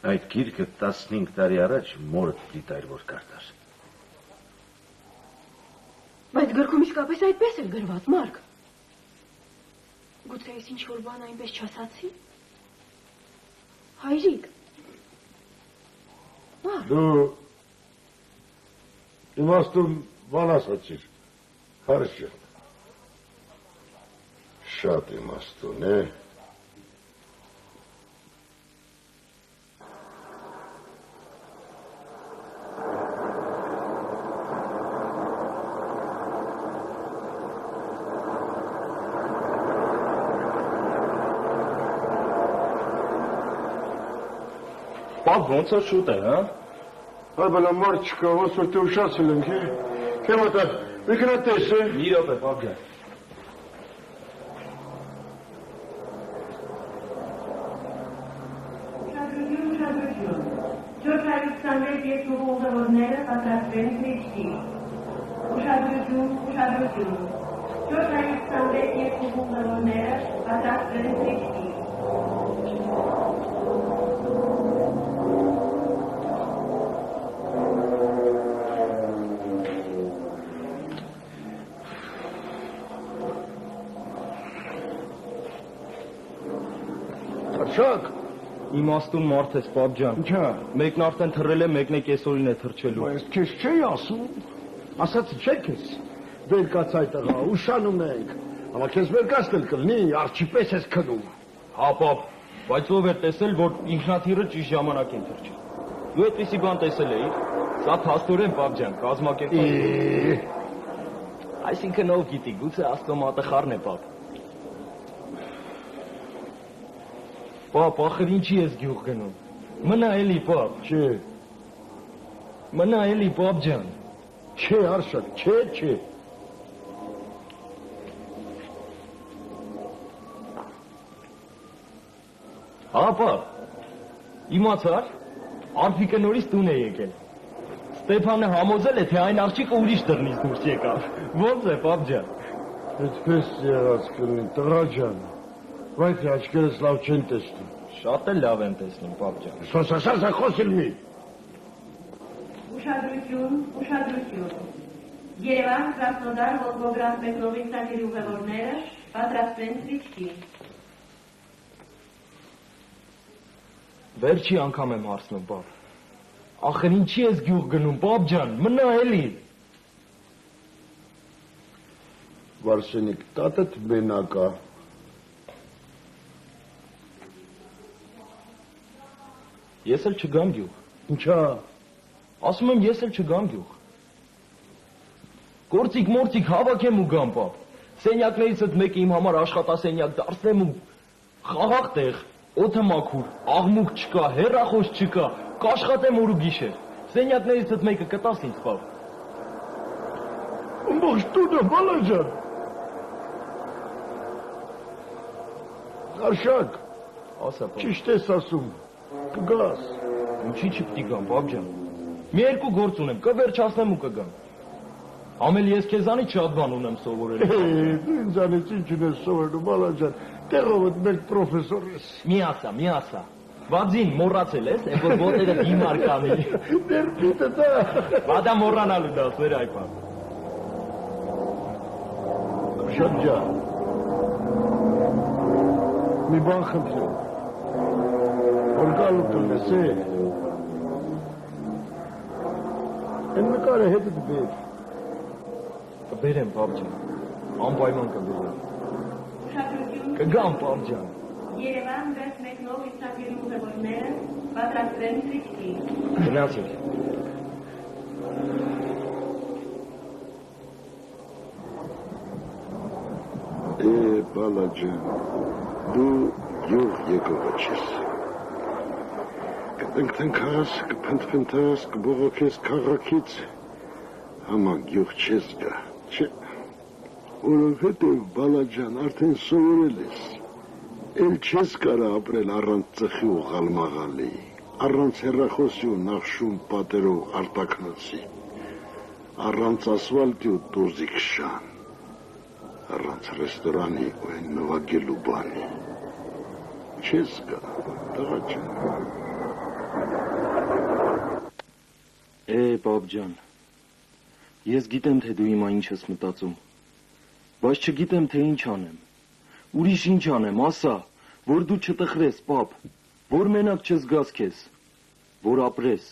Այդ գիրքը 15 տարի առաջ մորդ դիտայր որ կարդար։ Բայց գրքում իսկապես այդպես էր գրված Մարկ։ Գուցե ես ինչ-որ բան այնպես չասացի։ Հայրիկ։ Դու իմաստուն բան ասացիր, հարս ջան։ Շատ իմաստուն է։ Պապ ոնց է շուտ է, հա։ Այ բալա մարդ չկա, ոնց որ դու ուշացել ենք, է։ Քեմ ատա, մի քնա տես է։ Մի րոպե, պապ ջան։ Ուշադրություն։ 426 երկուղողավորները պատրաստվել են քրիստի։ Ուշադրություն։ 426 երկուղողավորները պատրաստվել են քրիստի։ Շակ, իմաստուն մարդ ես, պապ ջան։ Ինչա։ Մեկն արդեն թռել է, մեկն է կեսօրին է թռչելու։ Բայց քեզ չէի ասում, ասած չէ քեզ, վեր կաց այդ տղա, ուշանում ենք, amma քեզ վեր կացնել կլնի, արջիպես ես քնում։ Հա, պապ, բայց ով է տեսել, որ ինքնաթիռը ճիշտ ժամանակ են թռչի։ Դու այդպիսի բան տեսել էիր։ Սա փաստորեն, պապ ջան, կազմակերպած։ Այսինքն ով գիտի, գուցե Աստծո մատախարն է, պապ։ Պապ, ախր ինչի ես գյուղ գնում։ Մնա էլի, պապ։ Չէ։ Մնա էլի, պապ ջան։ Չէ, Արշակ, չէ։ Հա, պապ։ Իմացար։ Արփիկը նորից տուն է եկել։ Ստեփանը համոզել է, թե այն աղջիկը ուրիշ դռնից դուրս եկավ։ Ո՞նց է, պապ ջան։ Այդպես եղած կլինի, տղա ջան։ Բայց աչքերս լավ չեն տեսնում։ Շատ էլ լավ են տեսնում, պապ ջան։ Սա խոսել մի։ Ուշադրություն, ուշադրություն։ Երևան, Կրասնոդար, Վոլգոգրադ մետրոյի ծագերի ուղևորները պատրաստվեն զրիչքի։ Վերջի անգամ եմ հարցնում, պապ։ Ախր ինչի ես գյուղ գնում, պապ ջան, մնա էլի։ Վարսենիկ, տատդ մենակա։ Ես էլ չգամ գյուղ։ Ինչա։ Ասում եմ, ես էլ չգամ գյուղ։ Գործիկ հավաքեմ ու գամ, պապ։ Սենյակներիցդ մեկը իմ համար աշխատասենյակ դարձնեմ ու խաղաղ տեղ, օդը մաքուր, աղմուկ չկա, հեռախոս չկա, կաշխատեմ օր ու գիշեր։ Սենյակներիցդ մեկը կտաս ինձ, պապ։ Ամբողջ տունը, բալաջան։ Արշակ, ասա, պապ։ ճիշտ ես ասում, կգաս։ Ինչի չպետք է գամ, պապ ջան։ Մի երկու գործ ունեմ, կվերջացնեմ ու կգամ։ Ամել ես քեզանից շատ բան ունեմ սովորել։ Դու ինձանից ինչ ունես սովորելու, բալաջան, տեղովդ մեկ պրոֆեսոր ես։ Մի ասա։ Վազին մոռացել ես, այն որ ոտերը հիմար կանի։ Դեր պիտը դա։ Վադա մոռանալու դասներ այ պապ։ Շատ ջան։ Մի բան խնդրեմ։ Որ գալու կլնես է։ Են նկարը հետը դբեր։ Կբերեմ, պապ ջան, անպայման կբերեմ։ Կգամ, պապ ջան։ Երևան վերջ մեկնող իստակերի ուղևորները պատրաստվեն զրիչքի։ Գնացեք։ Բալաջան, դու յուղ եկողը չես։ Կտնքտնքաս, կփնթփնթաս, կբողոքես քաղաքից, համակ յուղ չես գա, չէ։ Որովհետև բալաջան արդեն սովորել ես, էլ չես կարա ապրել առանց ծխի ու ղալմաղալի, առանց հեռախոսի ու նախշում պատերով արտակնոցի, առանց ասվալտի ու տուզի քշան, առանց ռեստորանի ու են նվագելու բանի, չես գա, տղա ջան։ Պապ ջան, ես գիտեմ, թե դու հիմա ինչ ես մտածում, բայց չգիտեմ, թե ինչ անեմ, ուրիշ ինչ անեմ, ասա, որ դու չտխրես, պապ, որ մենակ չզգաս քեզ, որ ապրես։